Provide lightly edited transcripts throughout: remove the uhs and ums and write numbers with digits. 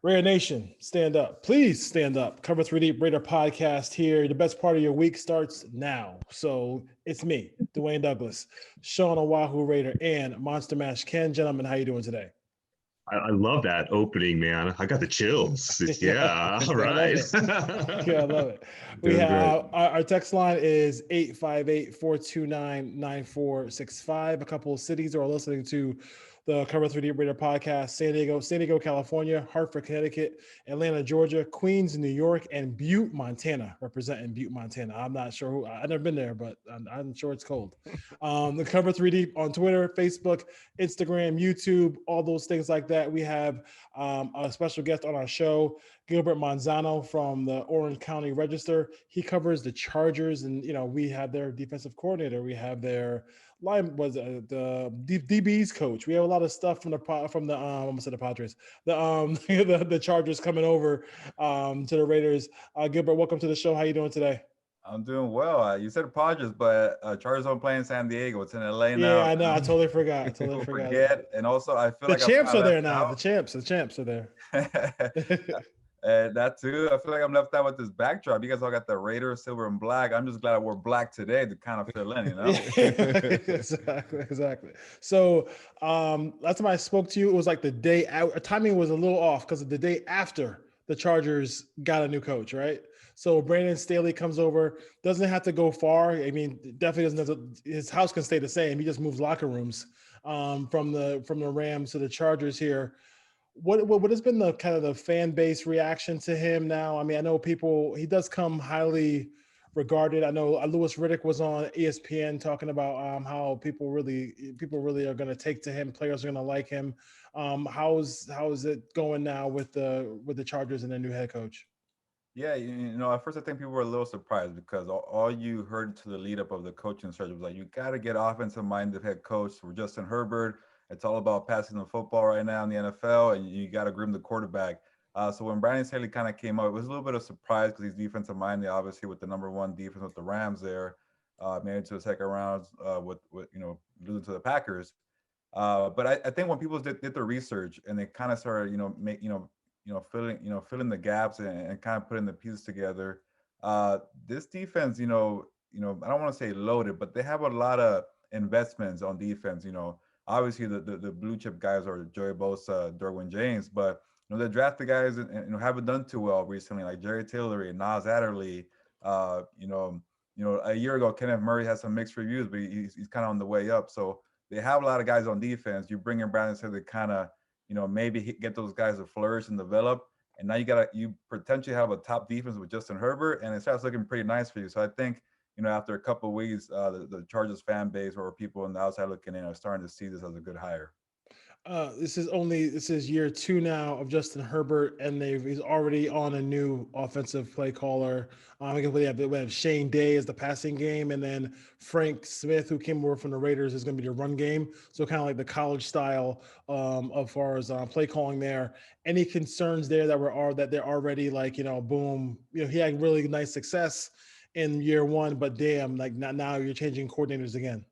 Raider Nation, stand up. Please stand up. Cover 3 Deep Raider podcast here. The best part of your week starts now. So it's me, Dwayne Douglas, Sean Oahu Raider, and Monster Mash Ken. Gentlemen, how you doing today? I love that opening, man. I got the chills. Yeah, all I love right. it. Yeah, I love it. We Doing great. have our text line is 858-429-9465. A couple of cities are listening to the Cover 3 Deep Raider podcast: San Diego, California, Hartford, Connecticut, Atlanta, Georgia, Queens, New York, and Butte, Montana, representing Butte, Montana. I'm not sure who, I've never been there, but I'm sure it's cold. The Cover 3 Deep on Twitter, Facebook, Instagram, YouTube, all those things like that. We have a special guest on our show, Gilbert Manzano from the Orange County Register. He covers the Chargers, and we have their defensive coordinator. We have their the DB's coach. We have a lot of stuff from the I'm gonna say the Padres, the Chargers coming over to the Raiders. Gilbert, welcome to the show. How you doing today? I'm doing well. You said Padres, but Chargers don't play in San Diego. It's in LA now. Yeah, I know. I totally forgot. People forget. And also, I feel the like champs I'm are there now. out. The champs are there. That too. I feel like I'm left out with this backdrop. You guys all got the Raiders, silver and black. I'm just glad I wore black today to kind of fill in, Exactly. So last time I spoke to you, it was like the day out. Timing was a little off because of the day after the Chargers got a new coach, right? So Brandon Staley comes over, doesn't have to go far. I mean, definitely doesn't have to, his house can stay the same. He just moves locker rooms from the Rams to the Chargers here. What has been the kind of the fan base reaction to him now? I mean, I know he does come highly regarded. I know Louis Riddick was on ESPN talking about how people really are going to take to him. Players are going to like him. How is it going now with the Chargers and their new head coach? Yeah, at first I think people were a little surprised because all you heard to the lead up of the coaching search was like, you got to get offensive-minded head coach for Justin Herbert. It's all about passing the football right now in the NFL, and you got to groom the quarterback. So when Brandon Staley kind of came up, it was a little bit of surprise because he's defensive-minded, obviously, with the number one defense with the Rams there, made it to the second round with losing to the Packers. But I think when people did the research and they kind of started, filling the gaps and kind of putting the pieces together, this defense, I don't want to say loaded, but they have a lot of investments on defense. Obviously the blue chip guys are Joey Bosa, Derwin James, but they drafted guys and haven't done too well recently, like Jerry Tillery, Nas Adderley. A year ago, Kenneth Murray had some mixed reviews, but he's kind of on the way up. So they have a lot of guys on defense. You bring in Brandon Staley to kind of, maybe get those guys to flourish and develop. And now you potentially have a top defense with Justin Herbert, and it starts looking pretty nice for you. So I think, after a couple of weeks, the Chargers fan base or people on the outside looking in are starting to see this as a good hire. This is year 2 now of Justin Herbert, and he's already on a new offensive play caller. I guess we have Shane Day as the passing game, and then Frank Smith, who came over from the Raiders, is going to be the run game. So kind of like the college style as far as play calling there. Any concerns there that they're already like, boom, he had really nice success in year 1, but damn, like now you're changing coordinators again.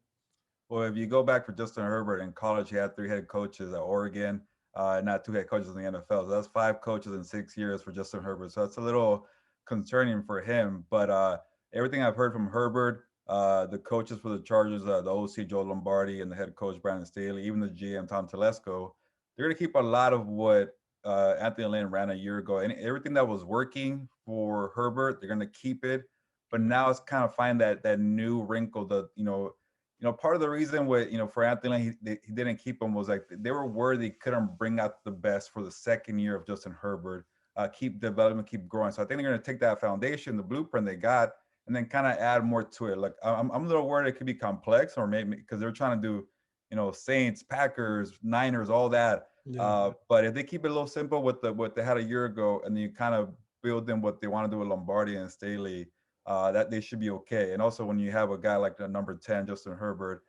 Well, if you go back for Justin Herbert in college, he had 3 head coaches at Oregon, not 2 head coaches in the NFL. So that's 5 coaches in 6 years for Justin Herbert. So that's a little concerning for him. But everything I've heard from Herbert, the coaches for the Chargers, the OC Joe Lombardi and the head coach Brandon Staley, even the GM Tom Telesco, they're going to keep a lot of what Anthony Lynn ran a year ago. And everything that was working for Herbert, they're going to keep it. But now it's kind of find that new wrinkle that, part of the reason for Anthony, he didn't keep him was like they were worried they couldn't bring out the best for the second year of Justin Herbert, keep development, keep growing. So I think they're going to take that foundation, the blueprint they got, and then kind of add more to it. Like I'm a little worried it could be complex, or maybe because they're trying to do, Saints, Packers, Niners, all that. Yeah. But if they keep it a little simple with what they had a year ago, and then you kind of build in what they want to do with Lombardi and Staley, that they should be okay. And also when you have a guy like the number 10, Justin Herbert,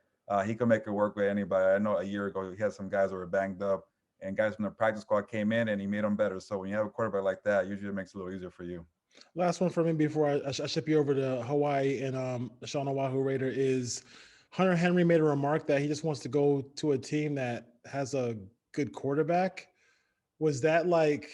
he can make it work with anybody. I know a year ago he had some guys that were banged up, and guys from the practice squad came in and he made them better. So when you have a quarterback like that, usually it makes it a little easier for you. Last one for me before I ship you over to Hawaii and Sean Oahu Raider is Hunter Henry made a remark that he just wants to go to a team that has a good quarterback. Was that like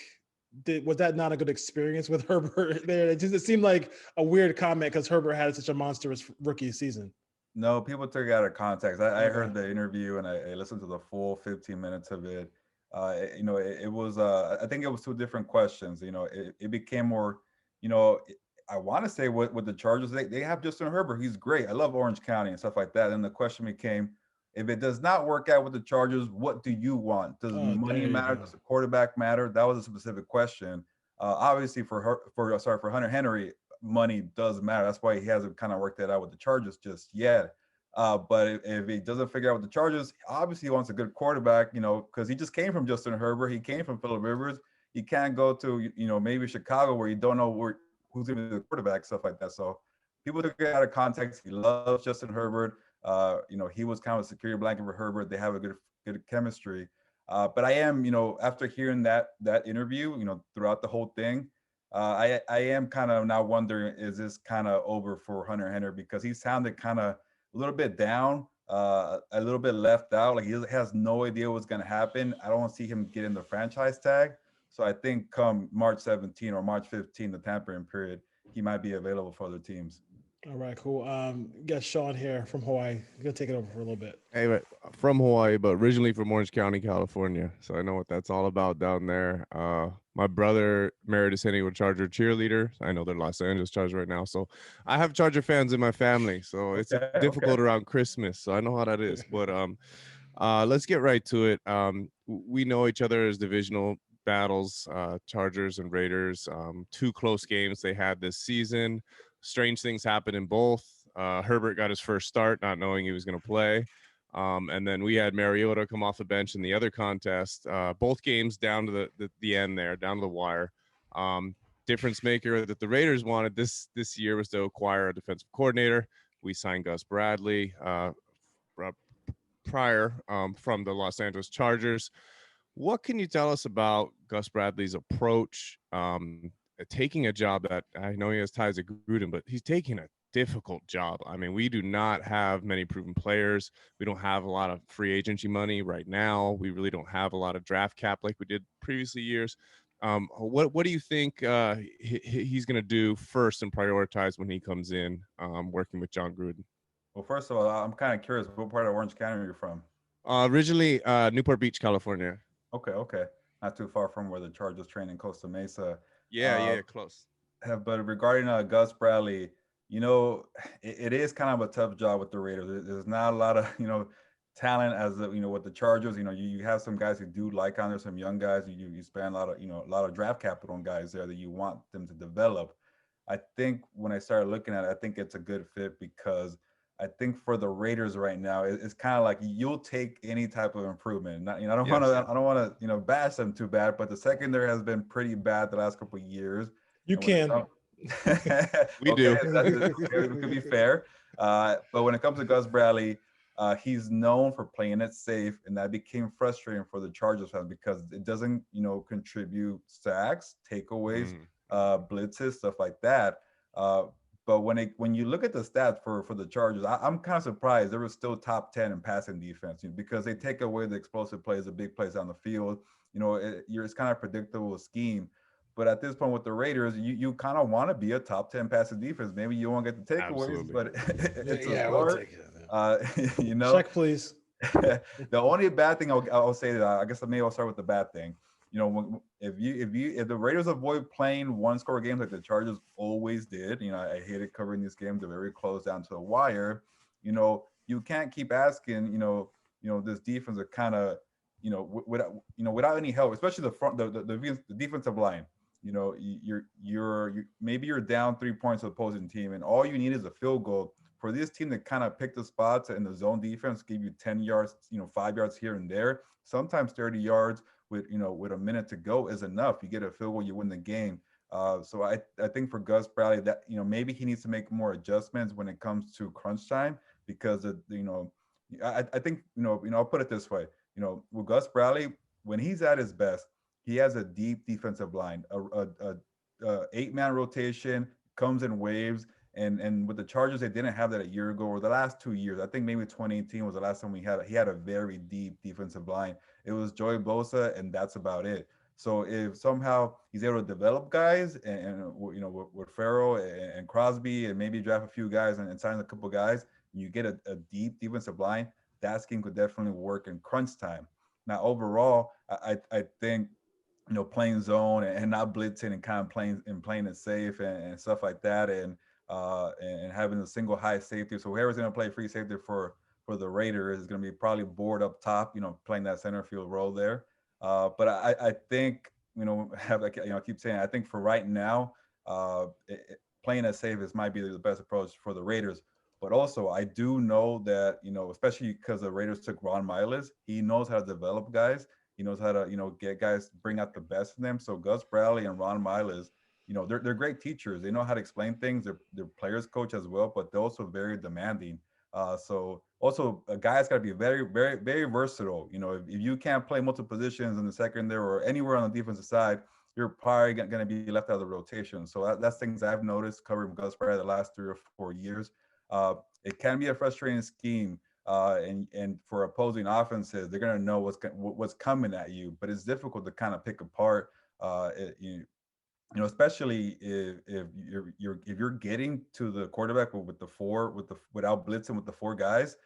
was that not a good experience with Herbert there? It seemed like a weird comment because Herbert had such a monstrous rookie season. No, people took it out of context. I heard the interview and I listened to the full 15 minutes of it. It was, I think it was two different questions. It became more, I want to say with the Chargers, they have Justin Herbert. He's great. I love Orange County and stuff like that. And the question became, if it does not work out with the Chargers, what do you want? Does money matter? Does the quarterback matter? That was a specific question. Obviously, for Hunter Henry, money does matter. That's why he hasn't kind of worked that out with the Chargers just yet. But if he doesn't figure out with the Chargers, obviously he wants a good quarterback, because he just came from Justin Herbert. He came from Phillip Rivers. He can't go to, maybe Chicago where you don't know who's going to be the quarterback, stuff like that. So people took it out of context. He loves Justin Herbert. He was kind of a security blanket for Herbert. They have a good chemistry. But I am, after hearing that interview, throughout the whole thing, I am kind of now wondering, is this kind of over for Hunter Henry? Because he sounded kind of a little bit down, a little bit left out. Like he has no idea what's going to happen. I don't see him getting the franchise tag. So I think come March 17 or March 15, the tampering period, he might be available for other teams. All right, cool. Got Sean here from Hawaii. You're going to take it over for a little bit. Hey, from Hawaii, but originally from Orange County, California. So I know what that's all about down there. My brother married a San Diego Charger cheerleader. I know they're Los Angeles Chargers right now. So I have Charger fans in my family. So it's difficult around Christmas. So I know how that is. But let's get right to it. We know each other as divisional battles, Chargers and Raiders. 2 close games they had this season. Strange things happened in both. Herbert got his first start, not knowing he was going to play. And then we had Mariota come off the bench in the other contest. Both games down to the end there, down to the wire. Difference maker that the Raiders wanted this year was to acquire a defensive coordinator. We signed Gus Bradley prior from the Los Angeles Chargers. What can you tell us about Gus Bradley's approach? Taking a job that I know he has ties to Gruden, but he's taking a difficult job. I mean, we do not have many proven players. We don't have a lot of free agency money right now. We really don't have a lot of draft cap like we did previously years. What do you think he's going to do first and prioritize when he comes in working with John Gruden? Well, first of all, I'm kind of curious, what part of Orange County are you from? Originally, Newport Beach, California. Okay. Not too far from where the Chargers train in Costa Mesa. Yeah, close. But regarding Gus Bradley, it is kind of a tough job with the Raiders. There's not a lot of, talent as with the Chargers. You have some guys who do like on there, some young guys. You spend a lot of draft capital on guys there that you want them to develop. I think when I started looking at it, I think it's a good fit because I think for the Raiders right now, it's kind of like you'll take any type of improvement. I don't want to bash them too bad, but the secondary has been pretty bad the last couple of years. We do. It could be fair. But when it comes to Gus Bradley, he's known for playing it safe, and that became frustrating for the Chargers fans because it doesn't, contribute sacks, takeaways, blitzes, stuff like that. But when you look at the stats for the Chargers, I'm kind of surprised they were still top 10 in passing defense because they take away the explosive plays, the big plays on the field. It's kind of predictable scheme. But at this point with the Raiders, you kind of want to be a top 10 passing defense. Maybe you won't get the takeaways, but it's we'll take it. Check, please. The only bad thing I'll say that I guess maybe I'll start with the bad thing. If the Raiders avoid playing one-score games like the Chargers always did, I hated covering these games. They're very close down to the wire. You can't keep asking, this defense are kind of, without any help, especially the defensive line. You're down 3 points to the opposing team, and all you need is a field goal for this team to kind of pick the spots in the zone defense, give you 10 yards, 5 yards here and there, sometimes 30 yards. With a minute to go is enough. You get a field goal, you win the game. So I think for Gus Bradley that maybe he needs to make more adjustments when it comes to crunch time because I think I'll put it this way. With Gus Bradley, when he's at his best, he has a deep defensive line, a 8-man rotation, comes in waves. And with the Chargers, they didn't have that a year ago or the last 2 years. I think maybe 2018 was the last time he had a very deep defensive line. It was Joey Bosa, and that's about it. So if somehow he's able to develop guys and you know, with Farrell and Crosby, and maybe draft a few guys and sign a couple guys, and you get a deep defensive line, that scheme could definitely work in crunch time. Now, overall, I think, you know, playing zone and not blitzing and kind of playing it safe and stuff like that, and having a single high safety. So whoever's going to play free safety for the Raiders is going to be probably bored up top, you know, playing that center field role there. But I think, you know, I keep saying, I think for right now, playing it safe is might be the best approach for the Raiders. But also, I do know that, you know, especially because the Raiders took Ron Miles, he knows how to develop guys. He knows how to, you know, get guys, bring out the best in them. So Gus Bradley and Ron Miles, you know, they're great teachers. They know how to explain things. They're players coach as well, but they're also very demanding. So also a guy's got to be very, very, very versatile. You know, if you can't play multiple positions in the secondary or anywhere on the defensive side, you're probably going to be left out of the rotation. So that's things I've noticed covering Gus Bradley the last 3 or 4 years. It can be a frustrating scheme, and for opposing offenses, they're going to know what's coming at you. But it's difficult to kind of pick apart. You know, especially if you're getting to the quarterback without blitzing with the four guys,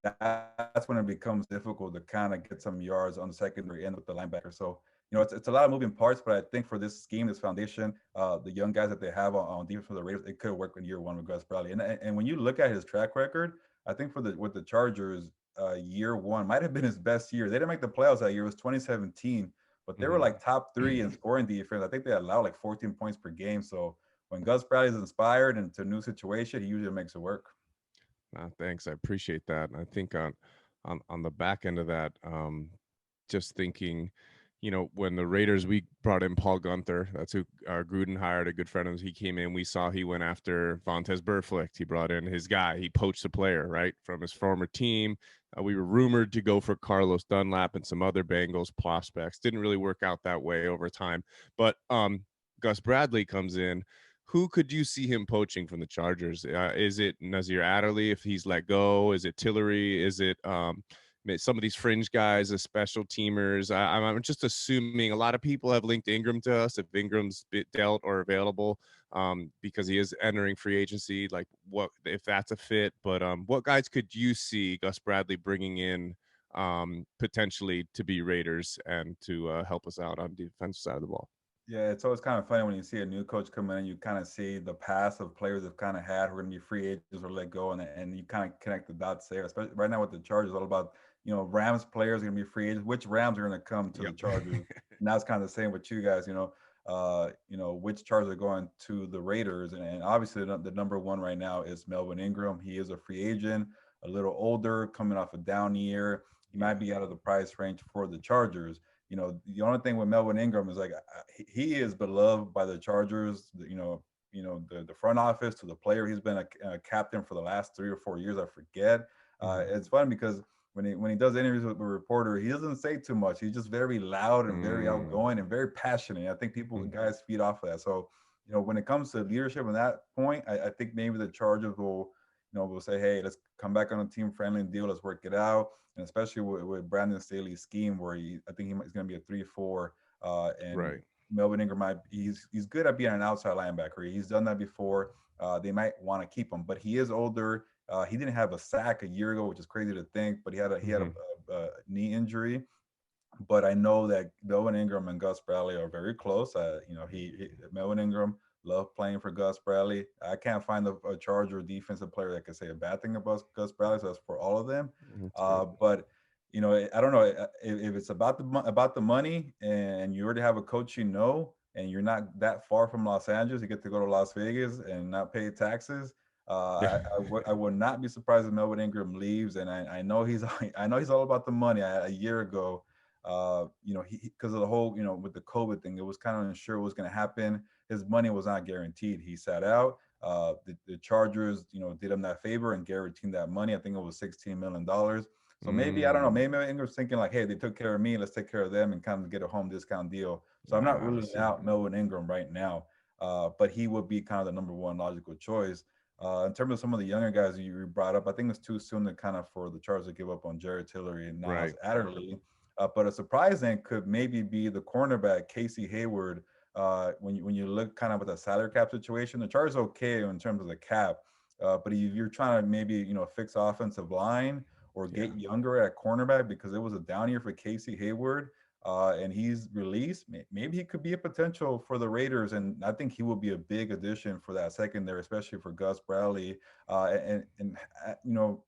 that's when it becomes difficult to kind of get some yards on the secondary end with the linebacker. So, you know, it's a lot of moving parts, but I think for this scheme, this foundation, the young guys that they have on defense for the Raiders, it could work in year one with Gus Bradley. And when you look at his track record, I think with the Chargers, year one might have been his best year. They didn't make the playoffs that year. It was 2017, but they were like top 3 in scoring defense. I think they allowed like 14 points per game. So when Gus Bradley is inspired into a new situation, he usually makes it work. Thanks. I appreciate that. And I think on the back end of that, just thinking, you know, when the Raiders, we brought in Paul Gunther. That's who Gruden hired, a good friend of his. He came in. We saw he went after Vontaze Burfict. He brought in his guy. He poached a player, right, from his former team. We were rumored to go for Carlos Dunlap and some other Bengals prospects. Didn't really work out that way over time. But Gus Bradley comes in. Who could you see him poaching from the Chargers? Is it Nazir Adderley if he's let go? Is it Tillery? Is it some of these fringe guys, as special teamers? I'm just assuming a lot of people have linked Ingram to us if Ingram's dealt or available, because he is entering free agency. Like, what if that's a fit? But what guys could you see Gus Bradley bringing in potentially to be Raiders and to help us out on the defensive side of the ball? Yeah, it's always kind of funny when you see a new coach come in and you kind of see the past of players they've kind of had who are going to be free agents or let go, and you kind of connect the dots there. Especially right now with the Chargers, all about, you know, Rams players are going to be free agents. Which Rams are going to come to the Chargers? And that's kind of the same with you guys. You know, which Chargers are going to the Raiders, and obviously the number one right now is Melvin Ingram. He is a free agent, a little older, coming off a down year. He might be out of the price range for the Chargers. You know, the only thing with Melvin Ingram is like he is beloved by the Chargers. You know, the front office to the player. He's been a captain for the last 3 or 4 years. I forget. It's fun because when he does interviews with the reporter, he doesn't say too much. He's just very loud and very outgoing and very passionate. I think guys feed off of that. So, you know, when it comes to leadership at that point, I think maybe the Chargers will say, hey, let's come back on a team friendly deal. Let's work it out. And especially with Brandon Staley's scheme, where I think he's going to be a 3-4, and right. Melvin Ingram he's good at being an outside linebacker. He's done that before. They might want to keep him, but he is older. He didn't have a sack a year ago, which is crazy to think, but he had a knee injury. But I know that Melvin Ingram and Gus Bradley are very close. You know, Melvin Ingram loved playing for Gus Bradley. I can't find a Charger defensive player that could say a bad thing about Gus Bradley. So that's for all of them. But you know, I don't know if it's about the money, and you already have a coach, you know, and you're not that far from Los Angeles. You get to go to Las Vegas and not pay taxes. I would not be surprised if Melvin Ingram leaves. And I know he's all about the money. A year ago, you know, because of the whole, you know, with the COVID thing, it was kind of unsure what was going to happen. His money was not guaranteed. He sat out. The Chargers, you know, did him that favor and guaranteed that money. I think it was $16 million. So maybe, I don't know, maybe Ingram's thinking like, hey, they took care of me, let's take care of them and kind of get a home discount deal. So I'm not ruling out Melvin Ingram right now, but he would be kind of the number one logical choice. In terms of some of the younger guys you brought up, I think it's too soon to kind of for the Chargers to give up on Jared Tillery and Nas Adderley. But a surprising could maybe be the cornerback, Casey Hayward. When you look kind of at the salary cap situation, the Chargers okay in terms of the cap. But if you're trying to maybe, fix offensive line or get younger at cornerback, because it was a down year for Casey Hayward, and he's released, maybe he could be a potential for the Raiders. And I think he will be a big addition for that secondary, especially for Gus Bradley. I don't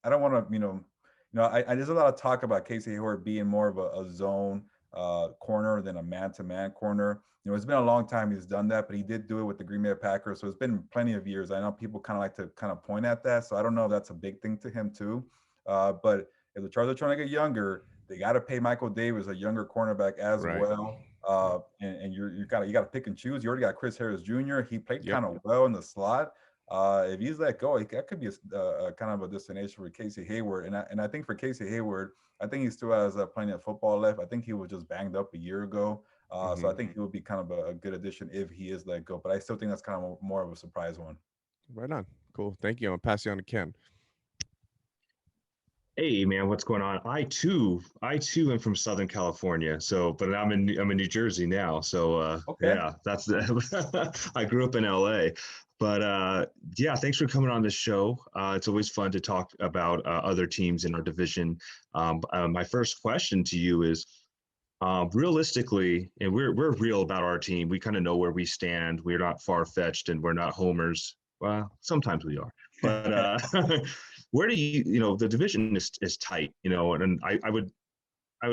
want to, there's a lot of talk about Casey Hayward being more of a zone corner than a man-to-man corner. It's been a long time he's done that, but he did do it with the Green Bay Packers. So it's been plenty of years. I know people kind of like to kind of point at that. So I don't know if that's a big thing to him too. But if the Chargers are trying to get younger, they got to pay Michael Davis, a younger cornerback, as well. And you got to pick and choose. You already got Chris Harris Jr. He played kind of well in the slot. If he's let go, that could be a kind of a destination for Casey Hayward. And I think for Casey Hayward, I think he still has plenty of football left. I think he was just banged up a year ago. So I think he will be kind of a good addition if he is let go. But I still think that's kind of more of a surprise one. Right on. Cool. Thank you. I'm going to pass you on to Ken. Hey man, what's going on? I too am from Southern California. So, but I'm in New Jersey now. So, yeah, that's I grew up in LA. But yeah, thanks for coming on the show. It's always fun to talk about other teams in our division. My first question to you is, realistically, and we're real about our team. We kind of know where we stand. We're not far-fetched, and we're not homers. Well, sometimes we are, but where do the division is tight, and I would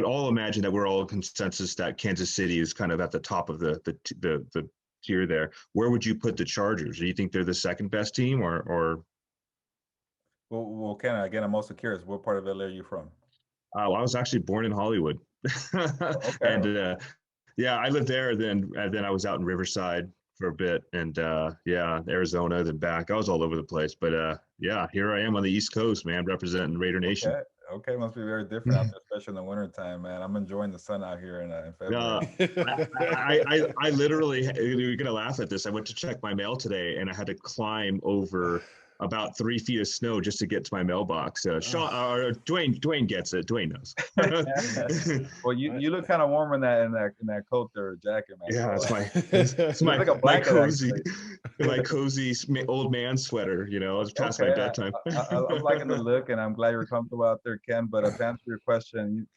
all imagine that we're all in consensus that Kansas City is kind of at the top of the tier there. Where would you put the Chargers? Do you think they're the second best team, or? Well, Ken, again, I'm also curious. What part of LA are you from? I was actually born in Hollywood, and yeah, I lived there. Then I was out in Riverside for a bit, and Arizona, then back. I was all over the place, but yeah, here I am on the East Coast, man, representing Raider Nation. Okay, must be very different out there, especially in the wintertime, man. I'm enjoying the sun out here in February. I literally, you're gonna laugh at this. I went to check my mail today, and I had to climb over about 3 feet of snow just to get to my mailbox. Dwayne gets it. Dwayne knows. Well, you look kind of warm in that coat or jacket, man. Yeah, it's my like a blanket, my cozy old man sweater. It's past my bedtime. I'm liking the look, and I'm glad you're comfortable out there, Ken. But to answer your question,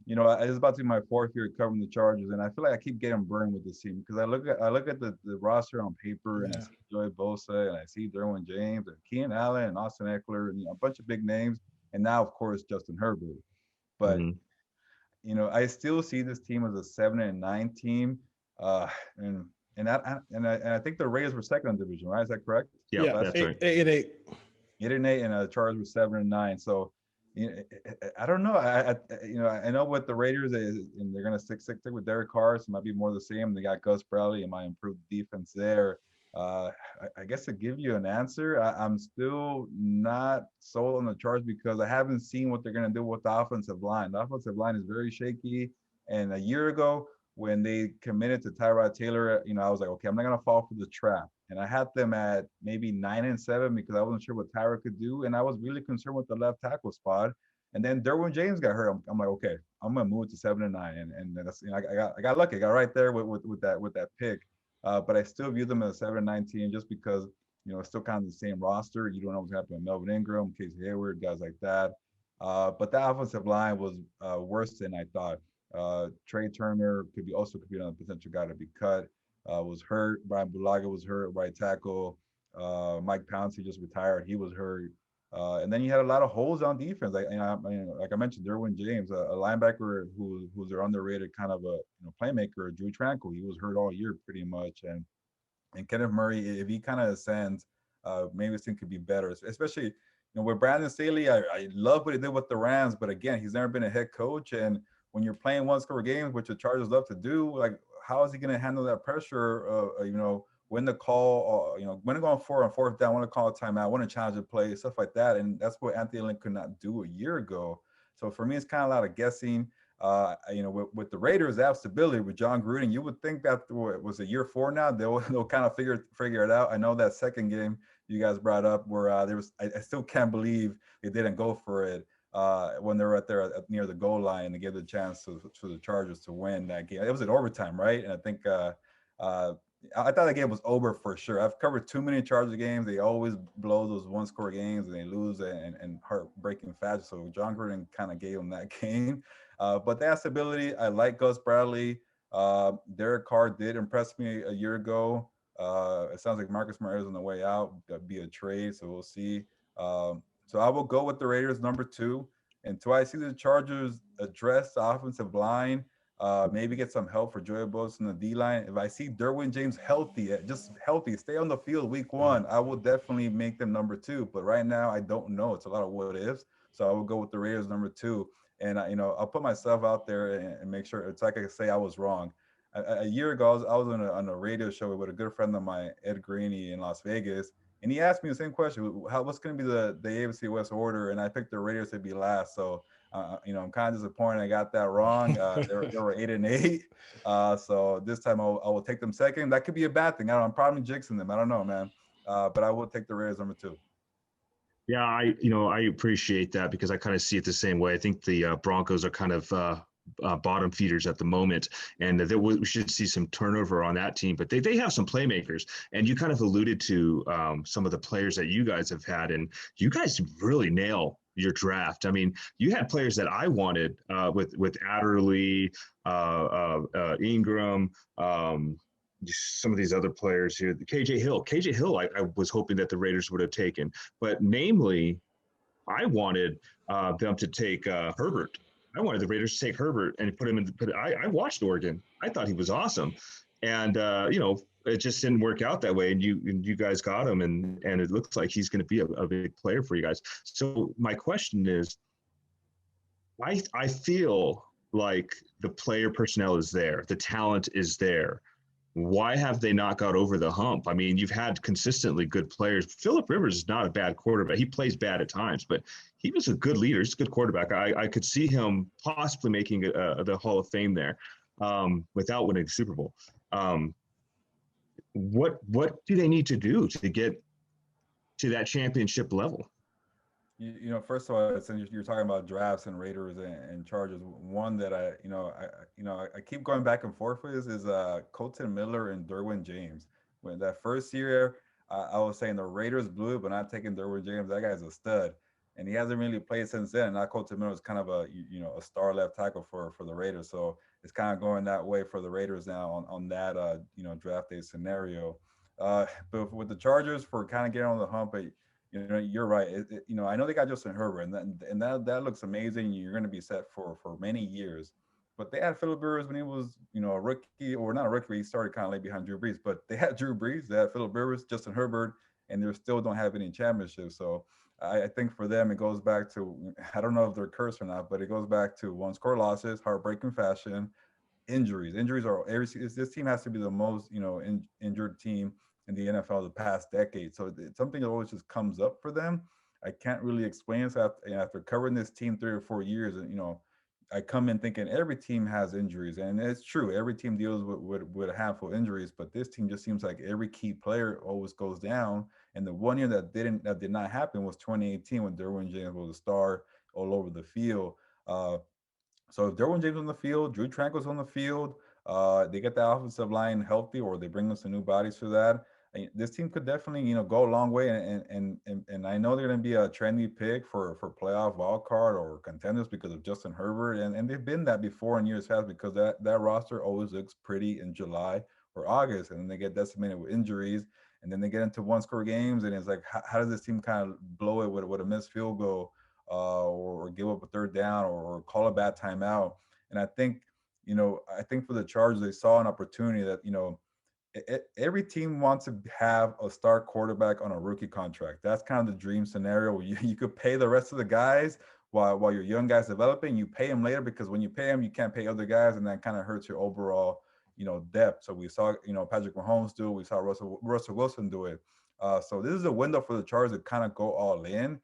it's about to be my 4th year covering the Chargers, and I feel like I keep getting burned with this team because I look at the roster on paper, and I see Joey Bosa, and I see Derwin James, and Keenan Allen, and Austin Eckler, and a bunch of big names, and now of course Justin Herbert. But I still see this team as a 7-9 team, and I think the Raiders were second in the division, right? Is that correct? Yeah, that's right. 8-8. 8-8, and the Chargers were 7-9. So. I don't know. I know what the Raiders is, and they're gonna stick with Derek Carr, so it might be more of the same. They got Gus Bradley and my improved defense there. I guess to give you an answer, I'm still not sold on the Chargers because I haven't seen what they're gonna do with the offensive line. The offensive line is very shaky, and a year ago when they committed to Tyrod Taylor, I was like, okay, I'm not gonna fall for the trap. And I had them at maybe 9-7 because I wasn't sure what Tyra could do. And I was really concerned with the left tackle spot. And then Derwin James got hurt. I'm like, okay, I'm going to move to 7-9. And that's, I got lucky. I got right there with that pick. But I still view them as a 7-9 team just because, it's still kind of the same roster. You don't know what's happening with Melbourne Ingram, Casey Hayward, guys like that. But the offensive line was worse than I thought. Trey Turner could be another potential guy to be cut. Was hurt. Brian Bulaga was hurt, right tackle. Mike Pouncey just retired. He was hurt. And then you had a lot of holes on defense. Like I mentioned, Derwin James, a linebacker who's their underrated kind of a playmaker, Drew Tranquil. He was hurt all year pretty much. And Kenneth Murray, if he kind of ascends, maybe this thing could be better. Especially, with Brandon Staley, I love what he did with the Rams, but again, he's never been a head coach. And when you're playing one-score games, which the Chargers love to do, like, how is he going to handle that pressure? When to call, when to go on 4th down, when to call a timeout, when to challenge a play, stuff like that. And that's what Anthony Lynn could not do a year ago. So for me, it's kind of a lot of guessing. With the Raiders, they have stability with John Gruden. You would think that was a year 4 now, they'll kind of figure it out. I know that second game you guys brought up where I still can't believe they didn't go for it. when they were right there near the goal line, and they gave the chance to the Chargers to win that game. It was in overtime, right? And I think I thought that game was over for sure. I've covered too many Charger games. They always blow those one-score games, and they lose and heartbreaking fashion. So John Gruden kind of gave them that game. But they have stability. I like Gus Bradley. Derek Carr did impress me a year ago. It sounds like Marcus Mariota is on the way out. That'd be a trade, so we'll see. So I will go with the Raiders number 2. Until I see the Chargers address the offensive line, maybe get some help for Joey Bosa in the D line. If I see Derwin James healthy, just healthy, stay on the field week 1, I will definitely make them number 2. But right now, I don't know. It's a lot of what ifs. So I will go with the Raiders number 2. And I'll put myself out there and make sure it's like I say I was wrong. A year ago, I was on a radio show with a good friend of mine, Ed Greeny, in Las Vegas. And he asked me the same question: what's going to be the AFC West order? And I picked the Raiders to be last. So, I'm kind of disappointed I got that wrong. They were 8-8. So this time I will take them second. That could be a bad thing. I'm probably jinxing them. I don't know, man. But I will take the Raiders number 2. Yeah, I appreciate that because I kind of see it the same way. I think the Broncos are kind of bottom feeders at the moment, and we should see some turnover on that team. But they have some playmakers, and you kind of alluded to some of the players that you guys have had, and you guys really nail your draft. I mean, you had players that I wanted with Adderley, Ingram. Some of these other players here, KJ Hill, I was hoping that the Raiders would have taken, but namely, I wanted them to take Herbert. I wanted the Raiders to take Herbert and put him in. I watched Oregon. I thought he was awesome, and it just didn't work out that way. And you guys got him, and it looks like he's going to be a big player for you guys. So my question is, I feel like the player personnel is there, the talent is there. Why have they not got over the hump? I mean, you've had consistently good players. Phillip Rivers is not a bad quarterback. He plays bad at times, but he was a good leader. He's a good quarterback. I could see him possibly making the Hall of Fame there without winning the Super Bowl. What do they need to do to get to that championship level? First of all, since you're talking about drafts and Raiders and Chargers, one that I keep going back and forth with is Colton Miller and Derwin James. When that first year, I was saying the Raiders blew it, but not taking Derwin James. That guy's a stud, and he hasn't really played since then. And now Colton Miller is kind of a star left tackle for the Raiders, so it's kind of going that way for the Raiders now on that draft day scenario. But with the Chargers, for kind of getting on the hump, you're right. I know they got Justin Herbert, and that looks amazing. You're going to be set for many years. But they had Phillip Rivers when he was, a rookie, or not a rookie. He started kind of late behind Drew Brees. But they had Drew Brees, they had Phillip Rivers, Justin Herbert, and they still don't have any championships. So I think for them, it goes back to, I don't know if they're cursed or not, but it goes back to one-score losses, heartbreaking fashion, injuries. Injuries are this team has to be the most, injured team in the NFL the past decade. So it's something that always just comes up for them. I can't really explain. So after covering this team 3 or 4 years, and I come in thinking every team has injuries, and it's true. Every team deals with a handful of injuries, but this team just seems like every key player always goes down. And the one year that did not happen was 2018 when Derwin James was a star all over the field. So if Derwin James on the field, Drew Tranquill's on the field, they get the offensive line healthy, or they bring us some new bodies for that. This team could definitely, go a long way, and I know they're going to be a trendy pick for playoff wild card or contenders because of Justin Herbert, and they've been that before in years past because that roster always looks pretty in July or August, and then they get decimated with injuries, and then they get into one-score games, and it's like, how does this team kind of blow it with a missed field goal, or give up a third down, or call a bad timeout? And I think for the Chargers, they saw an opportunity that every team wants to have a star quarterback on a rookie contract. That's kind of the dream scenario where you could pay the rest of the guys while your young guys developing. You pay them later, because when you pay them, you can't pay other guys, and that kind of hurts your overall, depth. So we saw, Patrick Mahomes do it. We saw Russell Wilson do it. So this is a window for the Chargers to kind of go all in.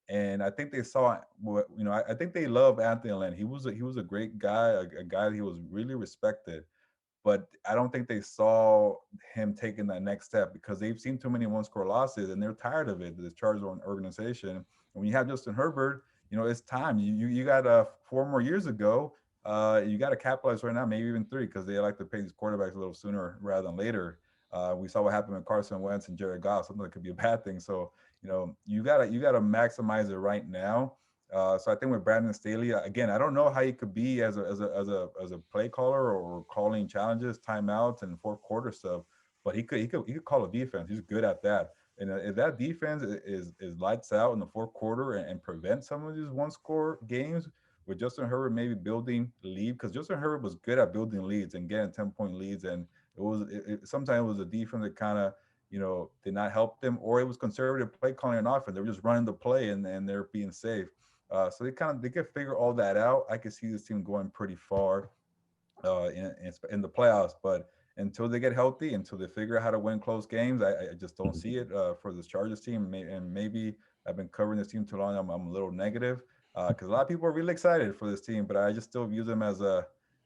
And I think they saw what, I think they love Anthony Lynn. He was a great guy, a guy that he was really respected. But I don't think they saw him taking that next step because they've seen too many one-score losses, and they're tired of it, the Chargers organization. And when you have Justin Herbert, it's time. You got 4 more years ago. You got to capitalize right now, maybe even 3, because they like to pay these quarterbacks a little sooner rather than later. We saw what happened with Carson Wentz and Jared Goff. Something that could be a bad thing. So you gotta maximize it right now. So I think with Brandon Staley, again, I don't know how he could be as a play caller or calling challenges, timeouts, and fourth quarter stuff. But he could call a defense. He's good at that. And if that defense is lights out in the fourth quarter and prevent some of these 1-score games, with Justin Herbert maybe building lead, because Justin Herbert was good at building leads and getting 10-point leads, and sometimes it was a defense that kind of did not help them, or it was conservative play calling and offense. They were just running the play and they're being safe. So they can figure all that out. I can see this team going pretty far in the playoffs, but until they get healthy, until they figure out how to win close games, I just don't see it for this Chargers team. And maybe I've been covering this team too long. I'm a little negative because a lot of people are really excited for this team, but I just still view them as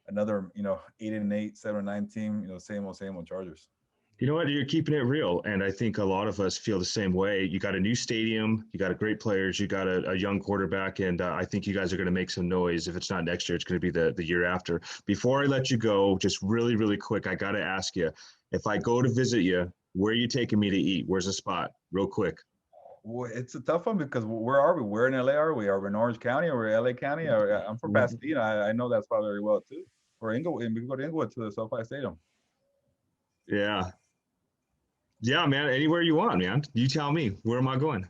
another 8-8, 7-9 team. Same old Chargers. You know what? You're keeping it real. And I think a lot of us feel the same way. You got a new stadium, you got great players, you got a young quarterback, and I think you guys are going to make some noise. If it's not next year, it's going to be the year after. Before I let you go, just really, really quick, I got to ask you, if I go to visit you, where are you taking me to eat? Where's the spot? Real quick. Well, it's a tough one because where are we? Where in LA are we? Are we in Orange County or LA County? I'm from Pasadena. I know that spot very well too. Or Inglewood, and we can go to Inglewood to the SoFi Stadium. Yeah, man. Anywhere you want, man. You tell me. Where am I going?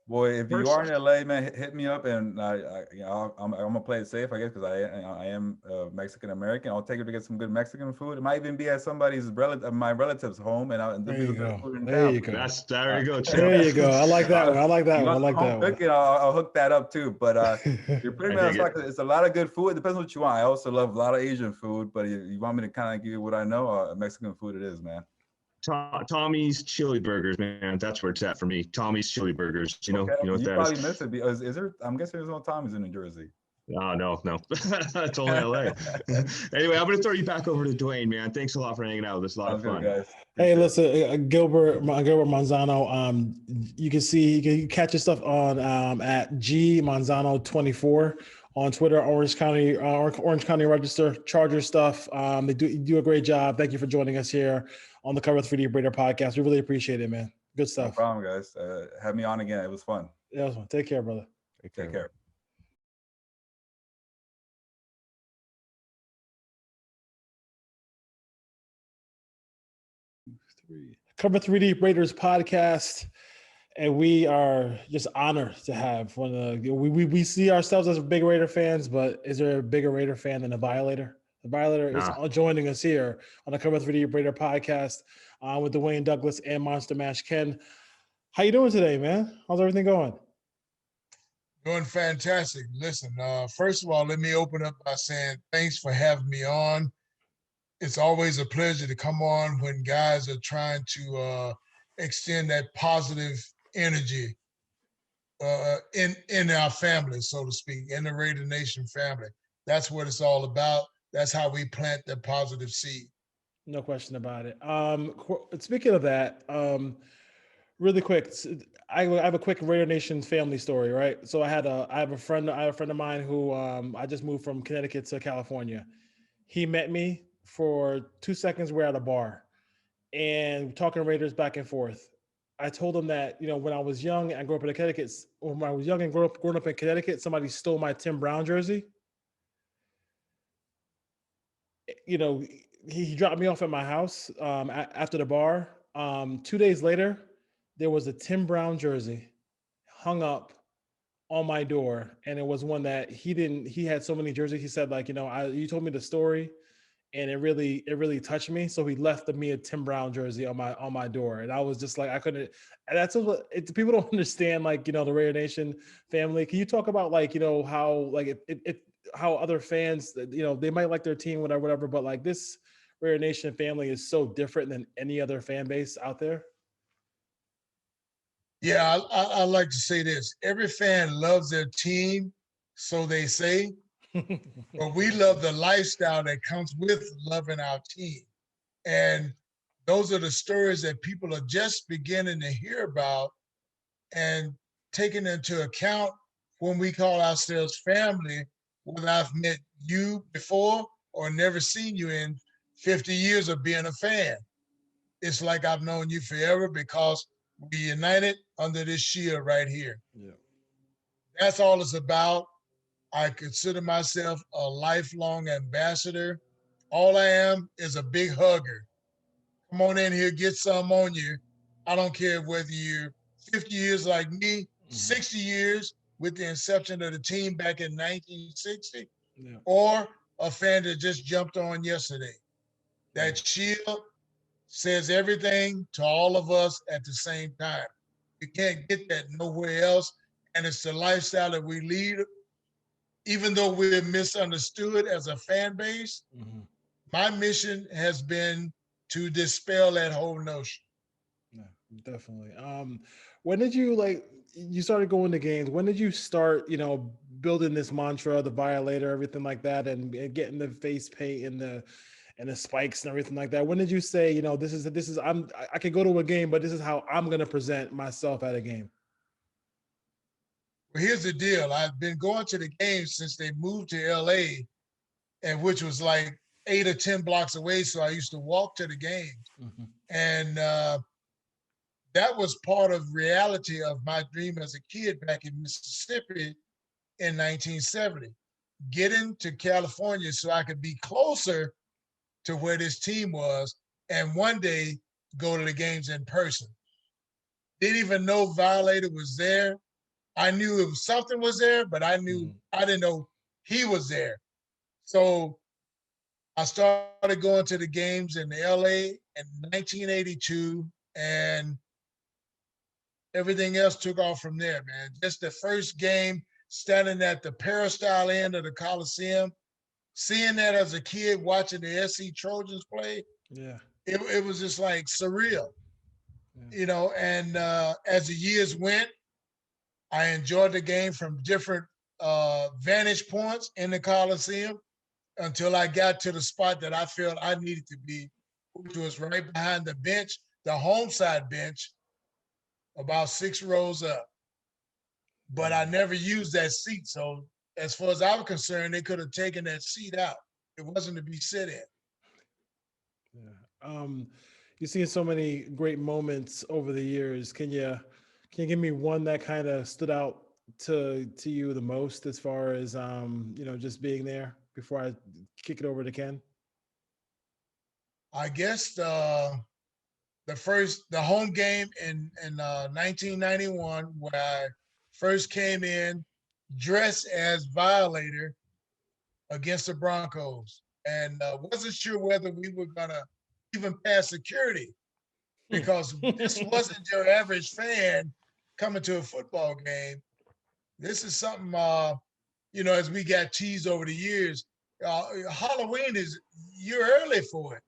Boy, if you are in LA, man, hit me up, and I'm gonna play it safe, I guess, because I am Mexican American. I'll take you to get some good Mexican food. It might even be at my relative's home, and there you go. There you go. There you go. There you go. I like that one. I like that one. I like that one. I'll hook that up too. But you're pretty much it's a lot of good food. It depends what you want. I also love a lot of Asian food, but you want me to kind of give you what I know? Mexican food it is, man. Tommy's Chili Burgers, man. That's where it's at for me. Tommy's Chili Burgers. You know what that is. You probably missed it. Is there? I'm guessing there's no Tommy's in New Jersey. No. It's only LA. Anyway, I'm going to throw you back over to Dwayne, man. Thanks a lot for hanging out. This is a lot of fun. Guys. Hey, listen, Gilbert Manzano. You can catch his stuff on at gmanzano24 on Twitter. Orange County Register, Charger stuff. They do a great job. Thank you for joining us here on the Cover 3D Raider podcast. We really appreciate it, man. Good stuff. No problem, guys. Have me on again. It was fun. Yeah, it was fun. Take care, brother. Take care. Cover 3D Raiders podcast, and we are just honored to have one of the. We see ourselves as big Raider fans, but is there a bigger Raider fan than the Violator? The Violator is joining us here on the Cover 3D Raider podcast with Dwayne Douglas and Monster Mash Ken. How you doing today, man? How's everything going? Doing fantastic. Listen, first of all, let me open up by saying thanks for having me on. It's always a pleasure to come on when guys are trying to extend that positive energy in our family, so to speak, in the Raider Nation family. That's what it's all about. That's how we plant the positive seed. No question about it. Speaking of that, really quick, I have a quick Raider Nation family story, right? So I have a friend of mine who I just moved from Connecticut to California. He met me for 2 seconds. We're at a bar and talking Raiders back and forth. I told him that, when I was young and grew up in Connecticut, when I was young and growing up in Connecticut, somebody stole my Tim Brown jersey. He dropped me off at my house after the bar. 2 days later, there was a Tim Brown jersey hung up on my door, and it was one that he had so many jerseys. He said, you told me the story, and it really touched me. So he left me a Tim Brown jersey on my door, and I was just like, I couldn't. And that's what people don't understand. The Raider Nation family. Can you talk about how other fans, they might like their team, whatever, but this Raider Nation family is so different than any other fan base out there? Yeah, I like to say this. Every fan loves their team, so they say, but we love the lifestyle that comes with loving our team. And those are the stories that people are just beginning to hear about and taking into account when we call ourselves family, whether I've met you before or never seen you in 50 years of being a fan. It's like I've known you forever because we united under this shield right here. Yeah. That's all it's about. I consider myself a lifelong ambassador. All I am is a big hugger. Come on in here, get some on you. I don't care whether you're 50 years like me, 60 years with the inception of the team back in 1960, or a fan that just jumped on yesterday. That shield says everything to all of us at the same time. You can't get that nowhere else. And it's the lifestyle that we lead. Even though we're misunderstood as a fan base, my mission has been to dispel that whole notion. Yeah, definitely. When did you you started going to games? When did you start, building this mantra, the violator, everything like that, and getting the face paint and the spikes and everything like that? When did you say, I could go to a game, but this is how I'm going to present myself at a game? Well, here's the deal. I've been going to the games since they moved to LA, and which was like 8 or 10 blocks away. So I used to walk to the games. And that was part of reality of my dream as a kid back in Mississippi in 1970. Getting to California so I could be closer to where this team was and one day go to the games in person. Didn't even know Violator was there. I knew it was something was there, but I didn't know he was there. So I started going to the games in LA in 1982, and everything else took off from there, man. Just the first game, standing at the peristyle end of the Coliseum, seeing that as a kid, watching the SC Trojans play, it was just like surreal, and as the years went, I enjoyed the game from different vantage points in the Coliseum until I got to the spot that I felt I needed to be, which was right behind the bench, the home side bench, about 6 rows up. But I never used that seat. So as far as I was concerned, they could have taken that seat out. It wasn't to be sit in. Yeah. You've seen so many great moments over the years. Can you give me one that kind of stood out to you the most as far as just being there before I kick it over to Ken? I guess the home game in 1991, where I first came in dressed as Violator against the Broncos, and wasn't sure whether we were gonna even pass security, because this wasn't your average fan coming to a football game. This is something, as we got teased over the years, Halloween you're early for it.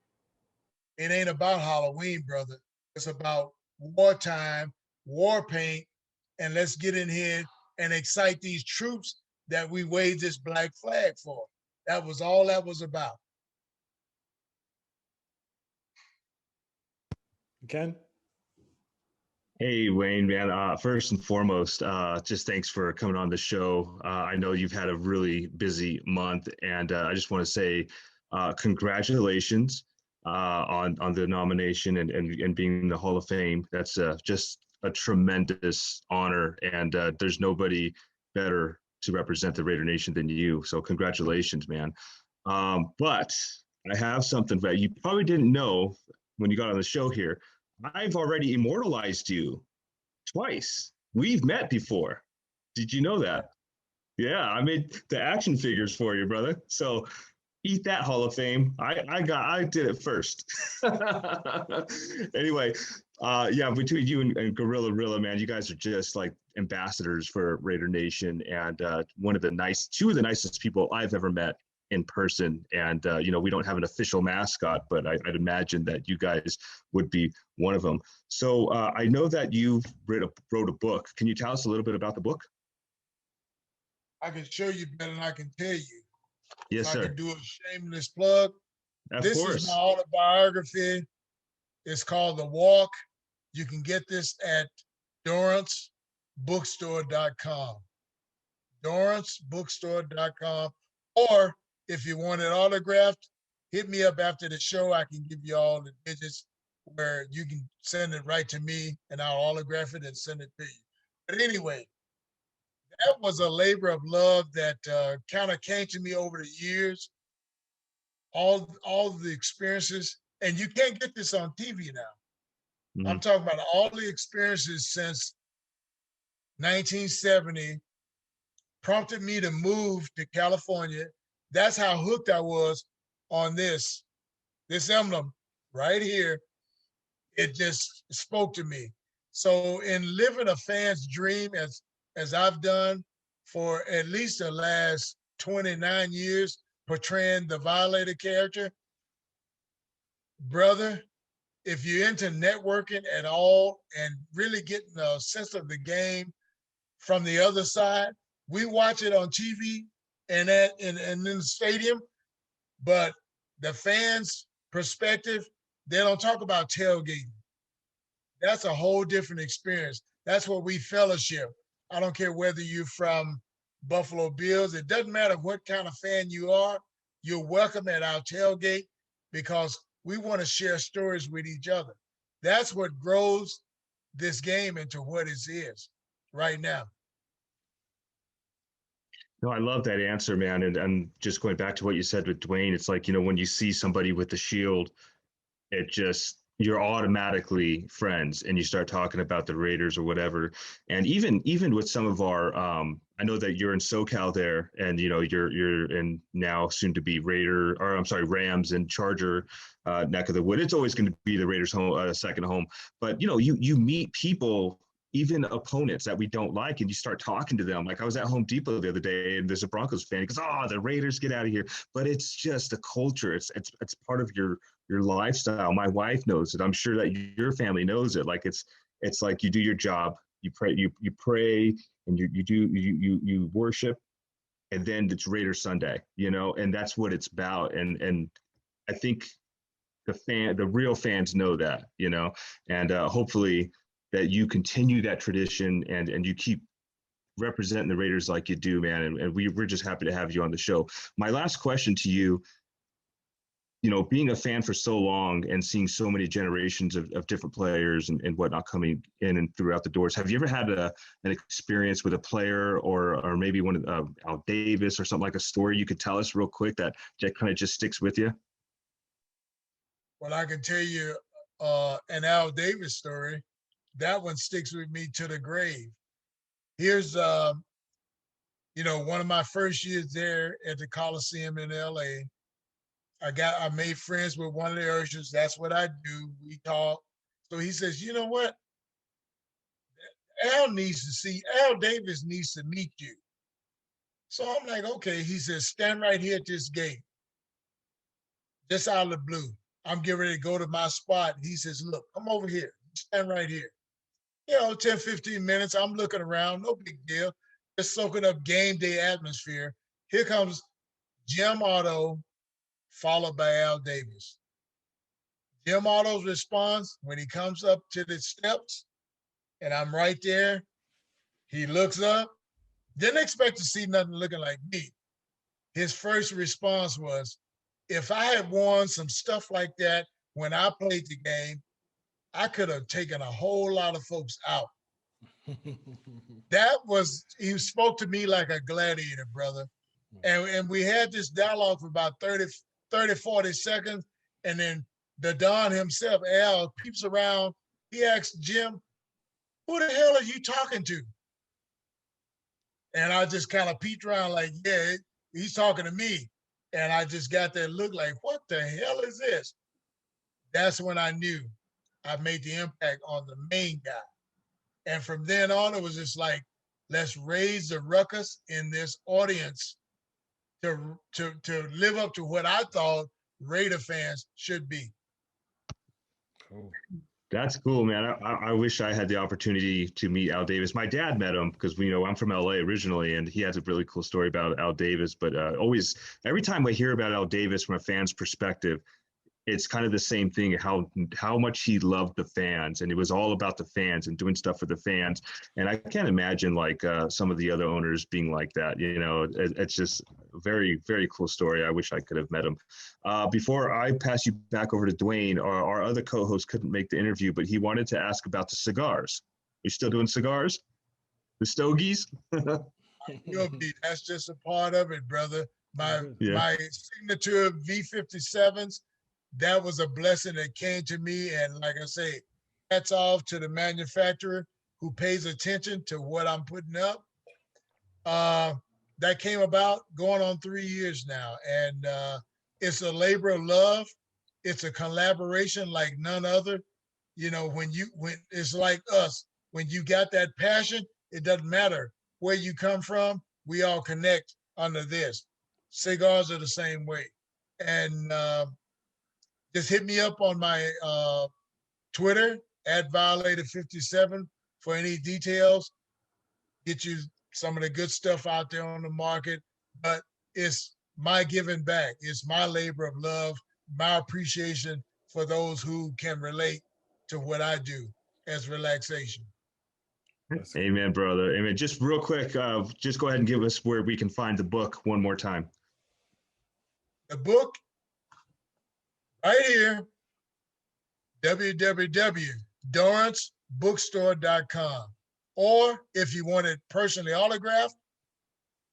It ain't about Halloween, brother. It's about wartime, war paint, and let's get in here and excite these troops that we waved this black flag for. That was all that was about. Ken? Hey, Wayne, man. First and foremost, just thanks for coming on the show. I know you've had a really busy month, and I just want to say congratulations on the nomination and being in the Hall of Fame. That's just a tremendous honor, and there's nobody better to represent the Raider Nation than you. So congratulations, man. But I have something that you probably didn't know when you got on the show here. I've already immortalized you twice. We've met before. Did you know that? Yeah, I made the action figures for you, brother. So eat that, Hall of Fame. I did it first. Anyway, between you and Gorilla Rilla, man, you guys are just like ambassadors for Raider Nation, and two of the nicest people I've ever met in person. And we don't have an official mascot, but I'd imagine that you guys would be one of them. So I know that you wrote a book. Can you tell us a little bit about the book? I can show you better than I can tell you. Yes, so sir. I can do a shameless plug. This is my autobiography. It's called The Walk. You can get this at Durancebookstore.com. DawrenceBookstore.com. Or if you want it autographed, hit me up after the show. I can give you all the digits where you can send it right to me and I'll autograph it and send it to you. But anyway, that was a labor of love that kind of came to me over the years. All the experiences, and you can't get this on TV now. Mhm. I'm talking about all the experiences since 1970 prompted me to move to California. That's how hooked I was on this emblem right here. It just spoke to me. So in living a fan's dream, as I've done for at least the last 29 years, portraying the Violator character, brother, if you're into networking at all and really getting a sense of the game from the other side, we watch it on TV and in the stadium, but the fans' perspective, they don't talk about tailgating. That's a whole different experience. That's where we fellowship. I don't care whether you're from Buffalo Bills. It doesn't matter what kind of fan you are. You're welcome at our tailgate because we want to share stories with each other. That's what grows this game into what it is right now. No, I love that answer, man. And just going back to what you said with Dwayne, it's like, when you see somebody with the shield, it just, you're automatically friends and you start talking about the Raiders or whatever. And even with some of our, I know that you're in SoCal there and, you're in now soon to be Rams and Charger neck of the wood. It's always going to be the Raiders home, second home. But, you meet people, even opponents that we don't like, and you start talking to them. Like I was at Home Depot the other day and there's a Broncos fan. He goes, "Oh, the Raiders, get out of here." But it's just a culture. It's part of your lifestyle. My wife knows it. I'm sure that your family knows it. Like it's like you do your job, you pray and you worship, and then it's Raider Sunday, and that's what it's about. And I think the real fans know that, and hopefully that you continue that tradition and you keep representing the Raiders like you do, man. And we're just happy to have you on the show. My last question to you, being a fan for so long and seeing so many generations of different players and whatnot coming in and throughout the doors, have you ever had an experience with a player or maybe one of Al Davis or something, like a story you could tell us real quick that kind of just sticks with you? Well, I can tell you an Al Davis story. That one sticks with me to the grave. Here's, one of my first years there at the Coliseum in LA. I made friends with one of the ushers. That's what I do. We talk. So he says, "You know what? Al Davis needs to meet you." So I'm like, okay. He says, "Stand right here at this gate." Just out of the blue. I'm getting ready to go to my spot. He says, "Look, come over here. Stand right here." 10, 15 minutes. I'm looking around. No big deal. Just soaking up game day atmosphere. Here comes Jim Otto, followed by Al Davis. Jim Otto's response when he comes up to the steps, and I'm right there, he looks up, didn't expect to see nothing looking like me. His first response was, "If I had worn some stuff like that when I played the game, I could have taken a whole lot of folks out." He spoke to me like a gladiator, brother. And we had this dialogue for about 30, 40 seconds. And then the Don himself, Al, peeps around. He asks Jim, "Who the hell are you talking to?" And I just kind of peeked around like, yeah, he's talking to me. And I just got that look like, what the hell is this? That's when I knew I made the impact on the main guy. And from then on, it was just like, let's raise the ruckus in this audience to live up to what I thought Raider fans should be. Cool. That's cool, man. I wish I had the opportunity to meet Al Davis. My dad met him because I'm from LA originally, and he has a really cool story about Al Davis. But always, every time I hear about Al Davis from a fan's perspective, it's kind of the same thing, how much he loved the fans, and it was all about the fans and doing stuff for the fans. And I can't imagine like some of the other owners being like that. It's just a very, very cool story. I wish I could have met him. Before I pass you back over to Dwayne, our other co-host couldn't make the interview, but he wanted to ask about the cigars. You still doing cigars? The stogies? That's just a part of it, brother. My signature V57s, that was a blessing that came to me. And like I say, hats off to the manufacturer who pays attention to what I'm putting up. That came about going on 3 years now. And it's a labor of love. It's a collaboration like none other. When it's like us, when you got that passion, it doesn't matter where you come from. We all connect under this. Cigars are the same way. And just hit me up on my Twitter @Violator57 for any details. Get you some of the good stuff out there on the market. But it's my giving back. It's my labor of love, my appreciation for those who can relate to what I do as relaxation. Amen, brother. Amen. Just real quick, just go ahead and give us where we can find the book one more time. The book right here, www.dorranceBookstore.com. Or if you want it personally autographed,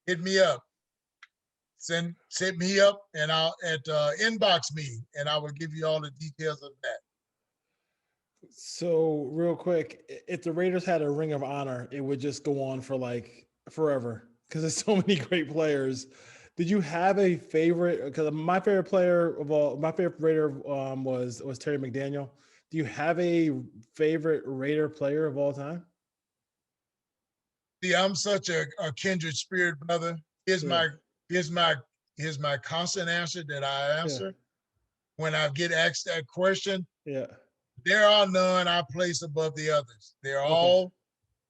hit me up. Send me up and I'll inbox me and I will give you all the details of that. So real quick, if the Raiders had a Ring of Honor, it would just go on for like forever because there's so many great players. Did you have a favorite? Because my favorite Raider was Terry McDaniel. Do you have a favorite Raider player of all time? See, I'm such a kindred spirit, brother. Here's my constant answer that I answer when I get asked that question. Yeah. There are none I place above the others. They're all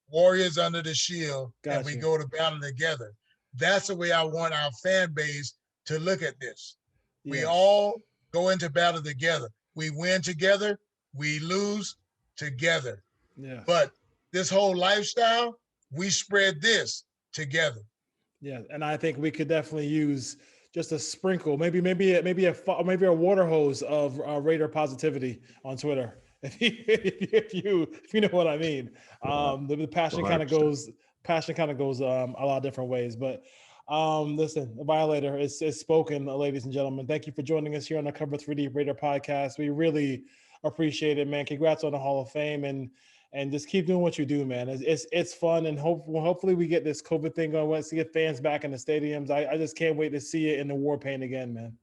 warriors under the shield, and we go to battle together. That's the way I want our fan base to look at this. Yes. We all go into battle together. We win together. We lose together. Yeah. But this whole lifestyle, we spread this together. Yeah, and I think we could definitely use just a sprinkle, maybe a water hose of Raider positivity on Twitter. If you know what I mean. The passion kind of goes a lot of different ways. But listen, the Violator is spoken, ladies and gentlemen. Thank you for joining us here on the Cover 3D Raider podcast. We really appreciate it, man. Congrats on the Hall of Fame and just keep doing what you do, man. It's fun, and hopefully we get this COVID thing going. Let's get fans back in the stadiums. I just can't wait to see it in the war paint again, man.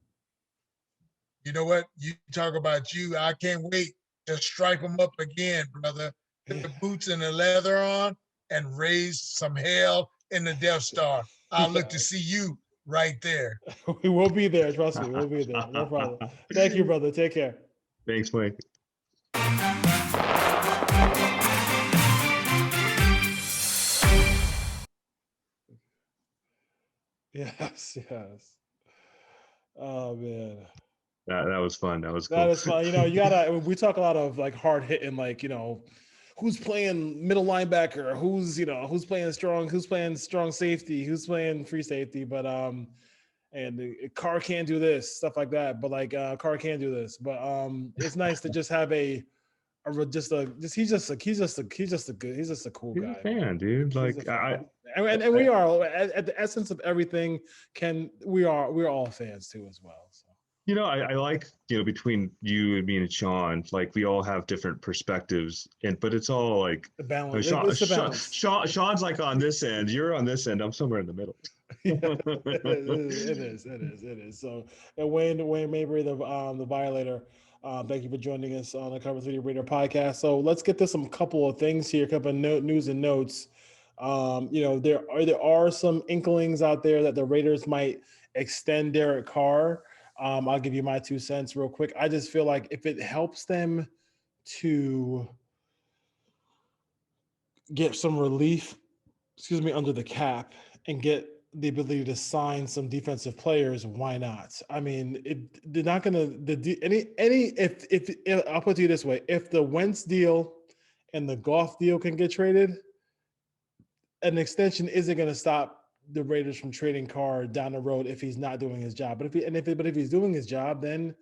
You know what? You talk about you. I can't wait to strike them up again, brother. Put the boots and the leather on and raise some hell in the Death Star. I'll look to see you right there. We will be there. Trust me, we'll be there. No problem. Thank you, brother. Take care. Thanks, Mike. Yes. Oh man. That was fun. That was cool. That is fun. We talk a lot of like hard hitting, like, who's playing middle linebacker, who's playing strong safety, who's playing free safety, but and Carr can't do this, stuff like that. But like Carr can do this. But it's nice to just have he's just a cool guy. He's a fan, dude. Like and we are at the essence of everything. We're all fans too as well. So. I like, between you and me and Sean, like we all have different perspectives, but it's all like the balance. It's the balance. Sean's like on this end, you're on this end, I'm somewhere in the middle. It is. So, and Wayne Mabry, the Violator, thank you for joining us on the Cover 3D Raider podcast. So let's get to some couple of things here, a couple of news and notes. There are some inklings out there that the Raiders might extend Derek Carr. I'll give you my 2 cents real quick. I just feel like if it helps them to get some relief, under the cap and get the ability to sign some defensive players, why not? I mean, they're not going to if I'll put it to you this way: if the Wentz deal and the Goff deal can get traded, an extension isn't going to stop the Raiders from trading Carr down the road if he's not doing his job. But if he's doing his job, then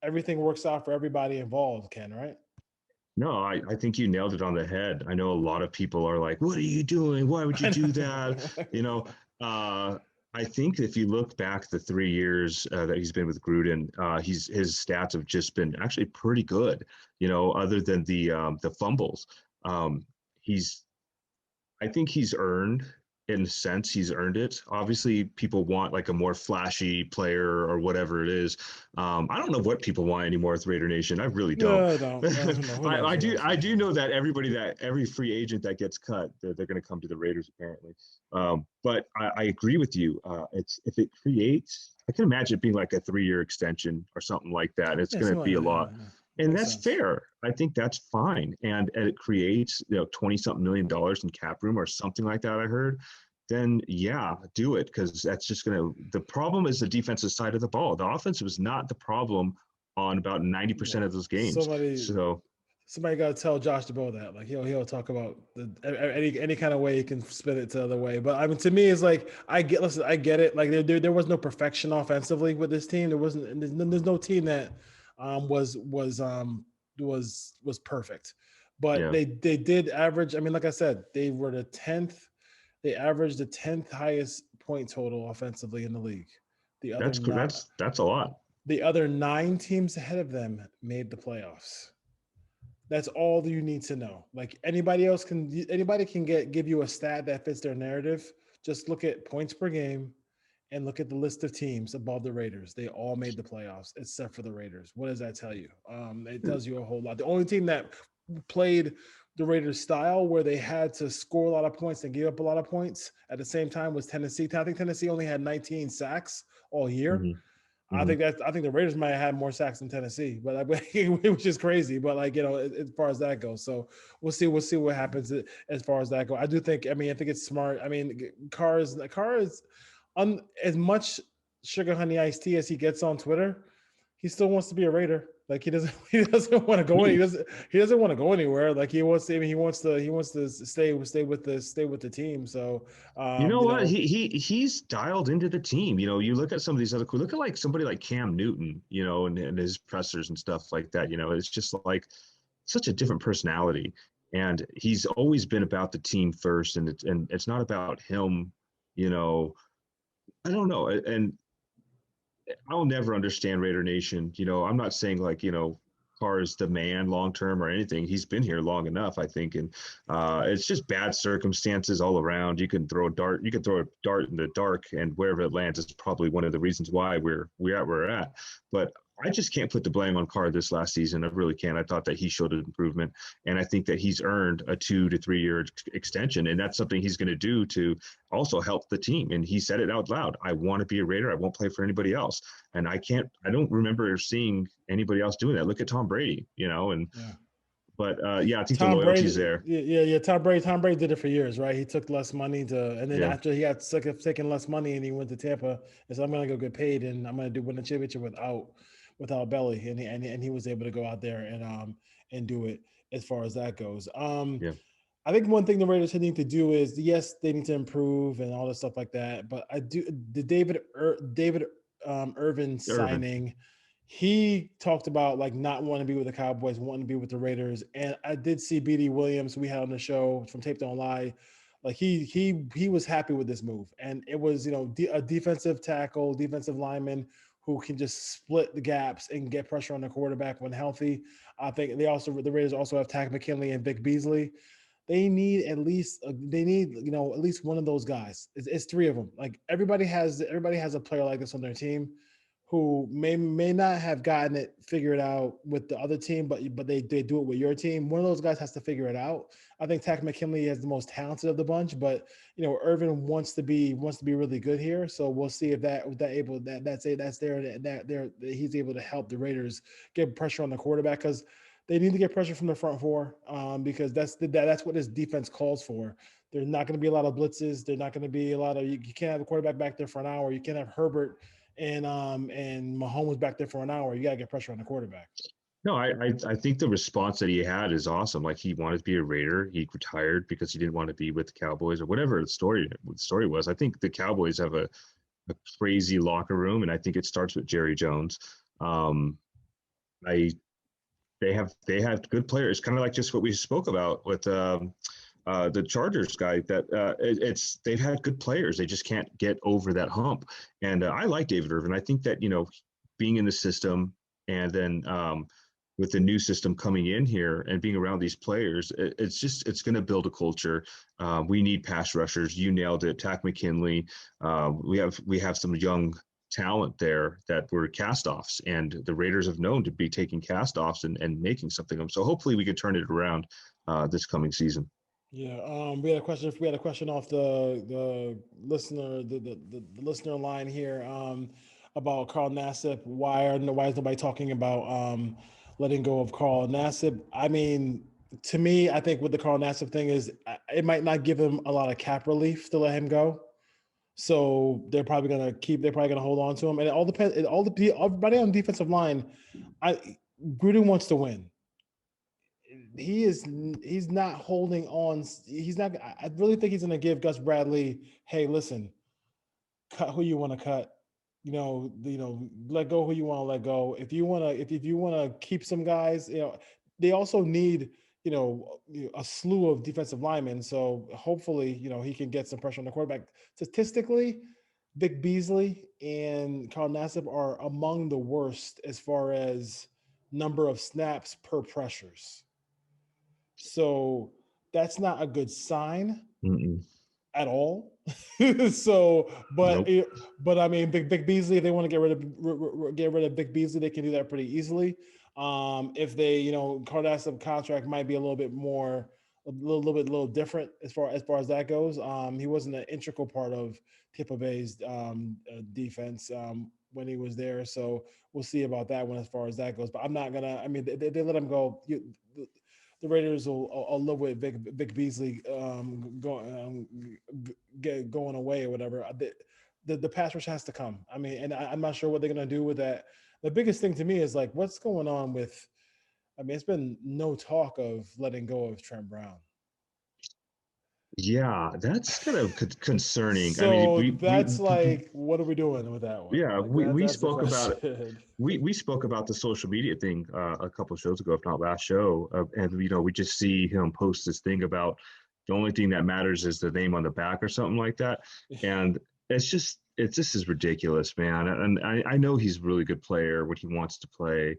everything works out for everybody involved. Ken, right? No, I think you nailed it on the head. I know a lot of people are like, "What are you doing? Why would you do that?" You know, I think if you look back the 3 years that he's been with Gruden, his stats have just been actually pretty good. You know, other than the fumbles, I think he's earned, in a sense, he's earned it. Obviously, people want like a more flashy player or whatever it is. I don't know what people want anymore with Raider Nation. I really don't. No, no, I do know that every free agent that gets cut, they're going to come to the Raiders apparently. But I agree with you. If it creates, I can imagine it being like a 3-year extension or something like that. It's going to be a lot. And Makes that's sense. fair. I think that's fine. And it creates, $20-something million in cap room or something like that, I heard. Then yeah, do it, because that's just the problem is the defensive side of the ball. The offense was not the problem on about 90% of those games. Somebody got to tell Josh DeBow that, like, he'll talk about any kind of way he can spin it to the other way. But I mean, to me, it's like I get it. Like there was no perfection offensively with this team. There's no team that was perfect, but they did average. I mean, like I said, they were the 10th. They averaged the 10th highest point total offensively in the league. That's a lot. The other 9 teams ahead of them made the playoffs. That's all you need to know. Like anybody can give you a stat that fits their narrative. Just look at points per game and look at the list of teams above the Raiders. They all made the playoffs except for the Raiders. What does that tell you? It tells you a whole lot. The only team that played the Raiders style where they had to score a lot of points and give up a lot of points at the same time was Tennessee. I think Tennessee only had 19 sacks all year. Mm-hmm. I think the Raiders might have had more sacks than Tennessee, but which is crazy. But as far as that goes, so we'll see what happens as far as that goes. I do think. I think it's smart. I mean, Carr is as much sugar honey iced tea as he gets on Twitter. He still wants to be a Raider. Like he doesn't want to go. He doesn't want to go anywhere. Like he wants to stay with the team. So what? He's dialed into the team. You look at some of these look at like somebody like Cam Newton, and his pressers and stuff like that. It's just like such a different personality. And he's always been about the team first, and it's not about him, I don't know. And I'll never understand Raider Nation. I'm not saying like, Carr is the man long term or anything. He's been here long enough, I think, and it's just bad circumstances all around. You can throw a dart in the dark, and wherever it lands is probably one of the reasons why we're at where we're at. But I just can't put the blame on Carr this last season. I really can't. I thought that he showed an improvement, and I think that he's earned a 2 to 3 year extension, and that's something he's going to do to also help the team. And he said it out loud: "I want to be a Raider. I won't play for anybody else." And I don't remember seeing anybody else doing that. Look at Tom Brady, and. Yeah. But I think the loyalty's there. Yeah. Tom Brady did it for years, right? He took less money and then after he got sick of taking less money, and he went to Tampa and said, "I'm going to go get paid, and I'm going to win the championship without belly," and he was able to go out there and do it as far as that goes. I think one thing the Raiders need to do is, yes, they need to improve and all this stuff like that. But the David Irvin signing. He talked about like not wanting to be with the Cowboys, wanting to be with the Raiders. And I did see BD Williams, we had on the show from Tape Don't Lie. Like he was happy with this move. And it was, a defensive tackle, defensive lineman who can just split the gaps and get pressure on the quarterback when healthy. I think the Raiders also have Tack McKinley and Vic Beasley. They need at least one of those guys. It's 3 of them. Like everybody has a player like this on their team who may not have gotten it figured out with the other team, but they do it with your team. One of those guys has to figure it out. I think Tack McKinley is the most talented of the bunch, but Irvin wants to be really good here. So we'll see if he's able to help the Raiders get pressure on the quarterback, because they need to get pressure from the front 4, because that's what this defense calls for. There's not going to be a lot of blitzes. There's not going to be a lot of you can't have a quarterback back there for an hour. You can't have Herbert and Mahomes back there for an hour. You got to get pressure on the quarterback. No, I think the response that he had is awesome. Like, he wanted to be a Raider. He retired because he didn't want to be with the Cowboys or whatever the story was. I think the Cowboys have a crazy locker room, and I think it starts with Jerry Jones. They have good players, kind of like just what we spoke about with the Chargers guy. That they've had good players. They just can't get over that hump. And I like David Irvin. I think that being in the system, and then with the new system coming in here and being around these players, it's going to build a culture. We need pass rushers. You nailed it, Tack McKinley. We have some young talent there that were cast-offs, and the Raiders have known to be taking cast-offs and making something of them. So hopefully we can turn it around this coming season. Yeah, we had a question. We had a question off the listener, the listener line here about Carl Nassib. Why is nobody talking about letting go of Carl Nassib? I mean, to me, I think with the Carl Nassib thing is it might not give him a lot of cap relief to let him go. So they're probably gonna hold on to him, and it all depends. Everybody on the defensive line, Gruden wants to win. He's not holding on. He's not. I really think he's gonna give Gus Bradley, hey, listen, cut who you want to cut. Let go who you want to let go. If you wanna keep some guys, they also need a slew of defensive linemen. So hopefully, he can get some pressure on the quarterback. Statistically, Vic Beasley and Carl Nassib are among the worst as far as number of snaps per pressures. So that's not a good sign at all. So, but Nope. But I mean, Vic Beasley, if they want to get rid of Vic Beasley, they can do that pretty easily. If they, Carl Nassib contract might be a little bit different as far as that goes. He wasn't an integral part of Tampa Bay's defense when he was there, so we'll see about that one as far as that goes. But I'm not gonna. I mean, they let him go. The Raiders will live with Vic Beasley going away or whatever. The pass rush has to come. I mean, and I'm not sure what they're gonna do with that. The biggest thing to me is like, what's going on with? I mean, it's been no talk of letting go of Trent Brown. Yeah, that's kind of concerning. So I mean, what are we doing with that one? Yeah, like we spoke about it. We spoke about the social media thing a couple of shows ago, if not last show, and we just see him post this thing about the only thing that matters is the name on the back or something like that, and it's just is ridiculous, man. And I know he's a really good player when he wants to play.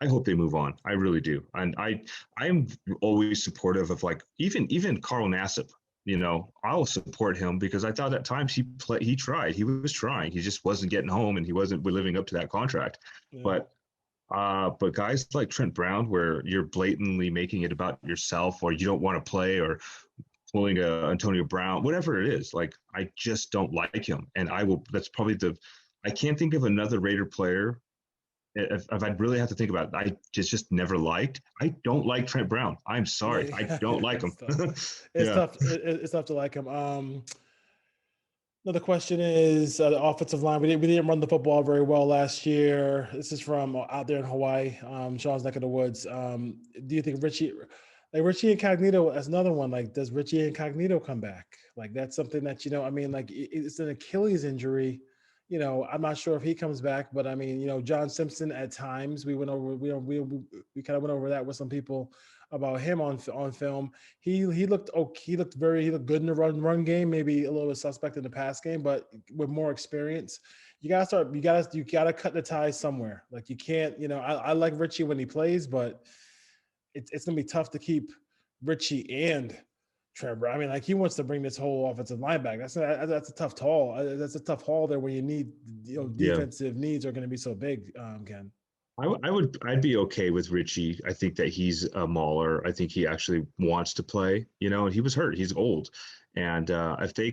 I hope they move on. I really do. And I'm always supportive of, like, even Carl Nassib. I'll support him because I thought at times he tried. He was trying. He just wasn't getting home, and he wasn't living up to that contract. Yeah. But guys like Trent Brown, where you're blatantly making it about yourself, or you don't want to play, or pulling a Antonio Brown, whatever it is, like, I just don't like him. And that's probably I can't think of another Raider player. If I'd really have to think about it, I just never liked. I don't like Trent Brown. I'm sorry. I don't like him. It's tough. It's tough to like him. Another question is the offensive line. We didn't run the football very well last year. This is from out there in Hawaii, Sean's neck of the woods. Do you think Richie Incognito, as another one, like, does Richie Incognito come back? Like, that's something that, I mean, like, it's an Achilles injury. I'm not sure if he comes back, but I mean, John Simpson at times, we kind of went over that with some people about him on film. He looked good in the run game, maybe a little bit suspect in the pass game, but with more experience, you gotta cut the ties somewhere. Like, you can't, I like Richie when he plays, but it's gonna be tough to keep Richie and Trevor. I mean, like, he wants to bring this whole offensive line back. That's a tough haul. That's a tough haul there, where you need, defensive needs are going to be so big. Ken, I'd be okay with Richie. I think that he's a mauler. I think he actually wants to play. And he was hurt. He's old, and if they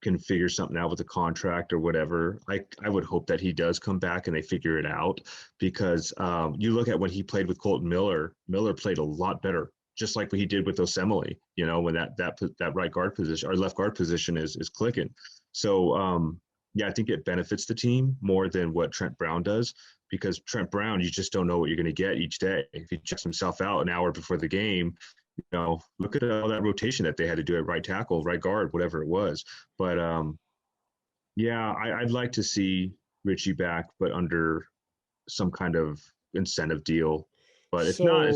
can figure something out with the contract or whatever, I would hope that he does come back and they figure it out, because you look at when he played with Colton Miller. Miller played a lot better just like what he did with Osemele, you know, when that right guard position or left guard position is clicking. So yeah, I think it benefits the team more than what Trent Brown does, because Trent Brown, you just don't know what you're going to get each day. If he checks himself out an hour before the game, you know, look at all that rotation that they had to do at right tackle, right guard, whatever it was. But yeah, I'd like to see Richie back, but under some kind of incentive deal. But if not,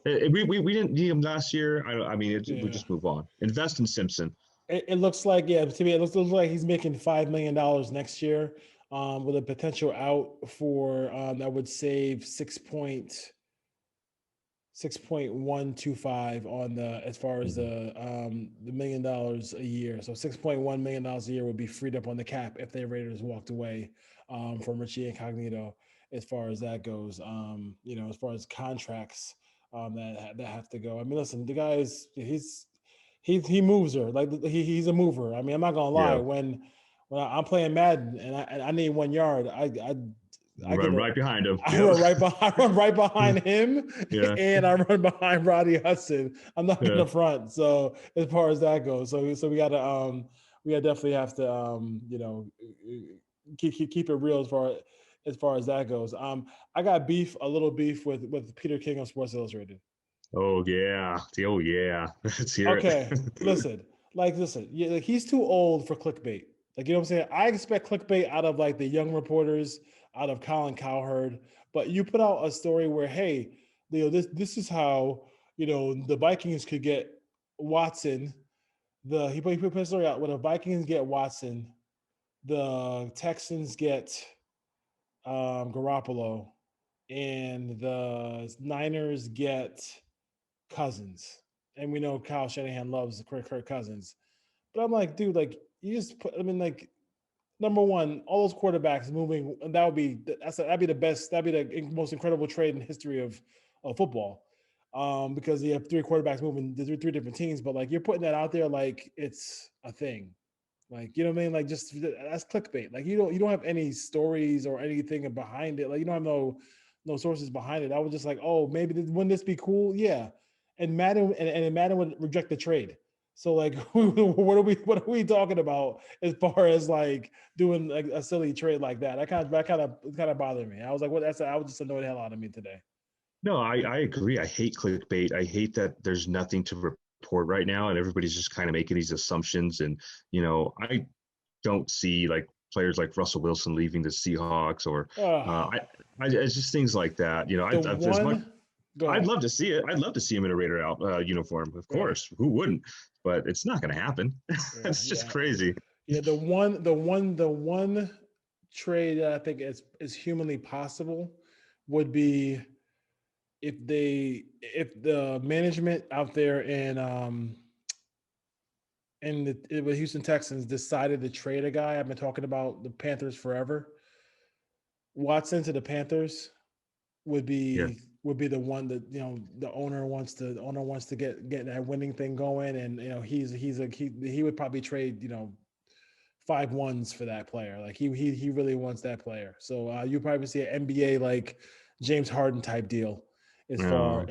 we didn't need him last year. I mean, we just move on. Invest in Simpson. It looks like, yeah, to me, it looks like he's making $5 million next year, with a potential out for that would save 6.125 on the, as far as the $1 million a year. So $6.1 million a year would be freed up on the cap if the Raiders walked away from Richie Incognito, as far as that goes. You know, as far as contracts that have to go. I mean, listen, the guy is, he moves her, like he's a mover. I mean, I'm not gonna lie. When I'm playing Madden and I need 1 yard, I run right behind him. I run right behind him, and I run behind Roddy Hudson. I'm not in the front. So as far as that goes, so we gotta definitely have to you know, keep it real as far as that goes. I got a little beef with Peter King of Sports Illustrated. Oh yeah. Let's hear it. listen, yeah, like he's too old for clickbait. Like, you know what I'm saying? I expect clickbait out of like the young reporters, out of Colin Cowherd, but you put out a story where, hey, you know, this is how, you know, the Vikings could get Watson. He put a story out when the Vikings get Watson, the Texans get Garoppolo, and the Niners get Cousins. And we know Kyle Shanahan loves Kirk Cousins. But I'm like, dude, like, you just put, I mean, like, number one, all those quarterbacks moving, that'd be the most incredible trade in the history of football. Because you have three quarterbacks moving to three different teams, but like, you're putting that out there like it's a thing. Like, you know what I mean? Like, just that's clickbait. Like, you don't have any stories or anything behind it. Like, you don't have no sources behind it. I was just like, oh, maybe wouldn't this be cool? Yeah. And Madden and Madden would reject the trade. So like, what are we talking about as far as like doing like a silly trade like that? That kind of bothered me. I was like, I was just annoyed the hell out of me today. No, I agree. I hate clickbait. I hate that there's nothing to report right now, and everybody's just kind of making these assumptions. And you know, I don't see like players like Russell Wilson leaving the Seahawks, or it's just things like that. You know, I'd love to see it. I'd love to see him in a Raider uniform, of course. Who wouldn't? But it's not going to happen. It's just crazy. Yeah, the one trade that I think is humanly possible would be if the management out there in the Houston Texans decided to trade a guy. I've been talking about the Panthers forever. Watson to the Panthers would be the one that, you know, the owner wants to get that winning thing going, and you know, he would probably trade, you know, 5 ones for that player. Like he really wants that player. So you probably see an NBA like James Harden type deal as far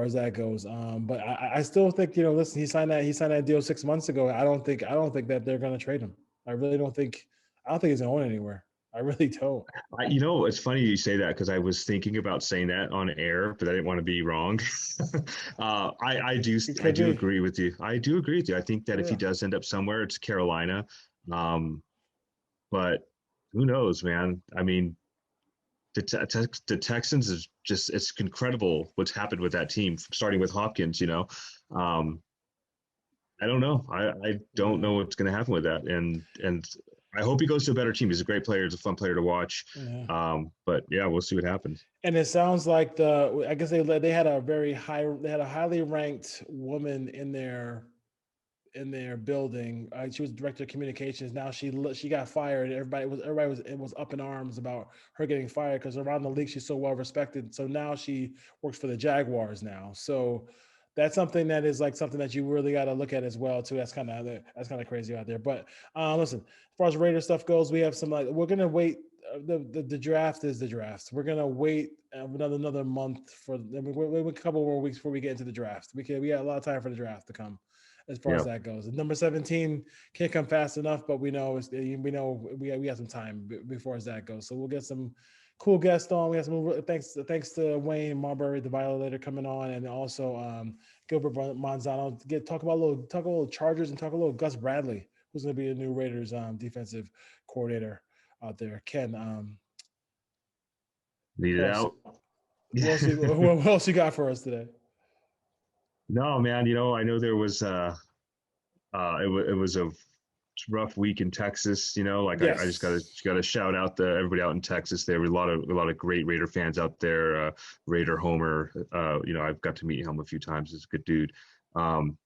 as that goes. But I still think, you know, listen, he signed that deal 6 months ago. I don't think that they're going to trade him. I really don't think. I don't think he's going anywhere. I really don't. You know, it's funny you say that, because I was thinking about saying that on air, but I didn't want to be wrong. I do agree with you. I do agree with you. I think that if he does end up somewhere, it's Carolina. But who knows, man? I mean, the Texans is just, it's incredible what's happened with that team, starting with Hopkins, you know. I don't know. I don't know what's going to happen with that. And I hope he goes to a better team. He's a great player. He's a fun player to watch. Yeah. But yeah, we'll see what happens. And it sounds like I guess they had a highly ranked woman in their building. She was director of communications. Now she got fired. Everybody was up in arms about her getting fired, because around the league she's so well respected. So now she works for the Jaguars now. So that's something that you really got to look at as well too. That's kind of crazy out there. But listen, as far as Raider stuff goes, we have some we're gonna wait the draft is the draft. We're gonna wait another month for. Wait a couple more weeks before we get into the draft. We got a lot of time for the draft to come, as far as that goes. Number 17 can't come fast enough, but we know we got some time before as that goes. So we'll get some cool guests on. We have some thanks to Wayne Mabry, the violator, coming on, and also Gilbert Manzano. Talk a little Chargers and talk a little Gus Bradley, who's going to be the new Raiders defensive coordinator out there. Ken, lead it out. What else you got for us today? No, man. I know there was it was a rough week in Texas. Yes. I just gotta shout out everybody out in Texas. There were a lot of great Raider fans out there. Raider Homer. I've got to meet him a few times. He's a good dude. And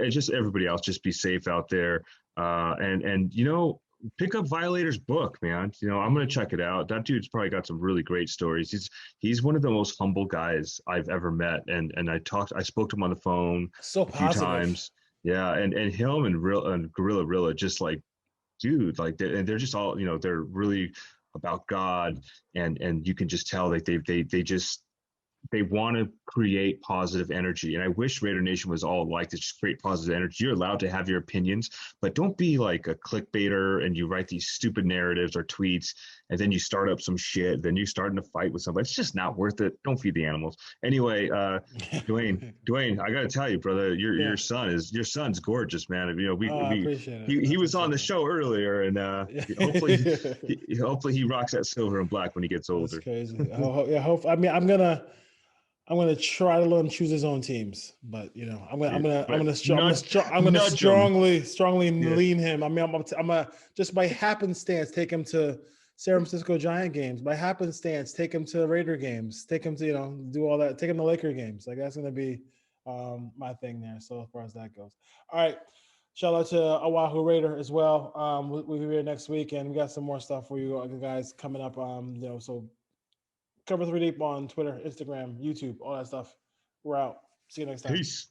just everybody else, just be safe out there. And pick up Violator's book, man. I'm gonna check it out. That dude's probably got some really great stories. He's one of the most humble guys I've ever met. And I spoke to him on the phone a few times. Yeah, and him and Gorilla just like, dude, like they're just all, they're really about God, and you can just tell that they want to create positive energy. And I wish Raider Nation was all like this, just create positive energy. You're allowed to have your opinions, but don't be like a clickbaiter and you write these stupid narratives or tweets and then you start up some shit. Then you starting to fight with somebody. It's just not worth it. Don't feed the animals. Anyway, Dwayne, I got to tell you, brother, your son's gorgeous, man. I appreciate it. He was on the show earlier, and hopefully he rocks that silver and black when he gets older. That's crazy. I'm gonna try to let him choose his own teams, but I'm gonna strongly lean him. I mean, I'm gonna just by happenstance take him to San Francisco Giant games. By happenstance, take him to Raider games. Take him to do all that. Take him to Laker games. Like that's gonna be my thing there. So as far as that goes, all right. Shout out to Oahu Raider as well. We'll be here next week, and we got some more stuff for you guys coming up. So. Cover 3 Deep on Twitter, Instagram, YouTube, all that stuff. We're out. See you next time. Peace.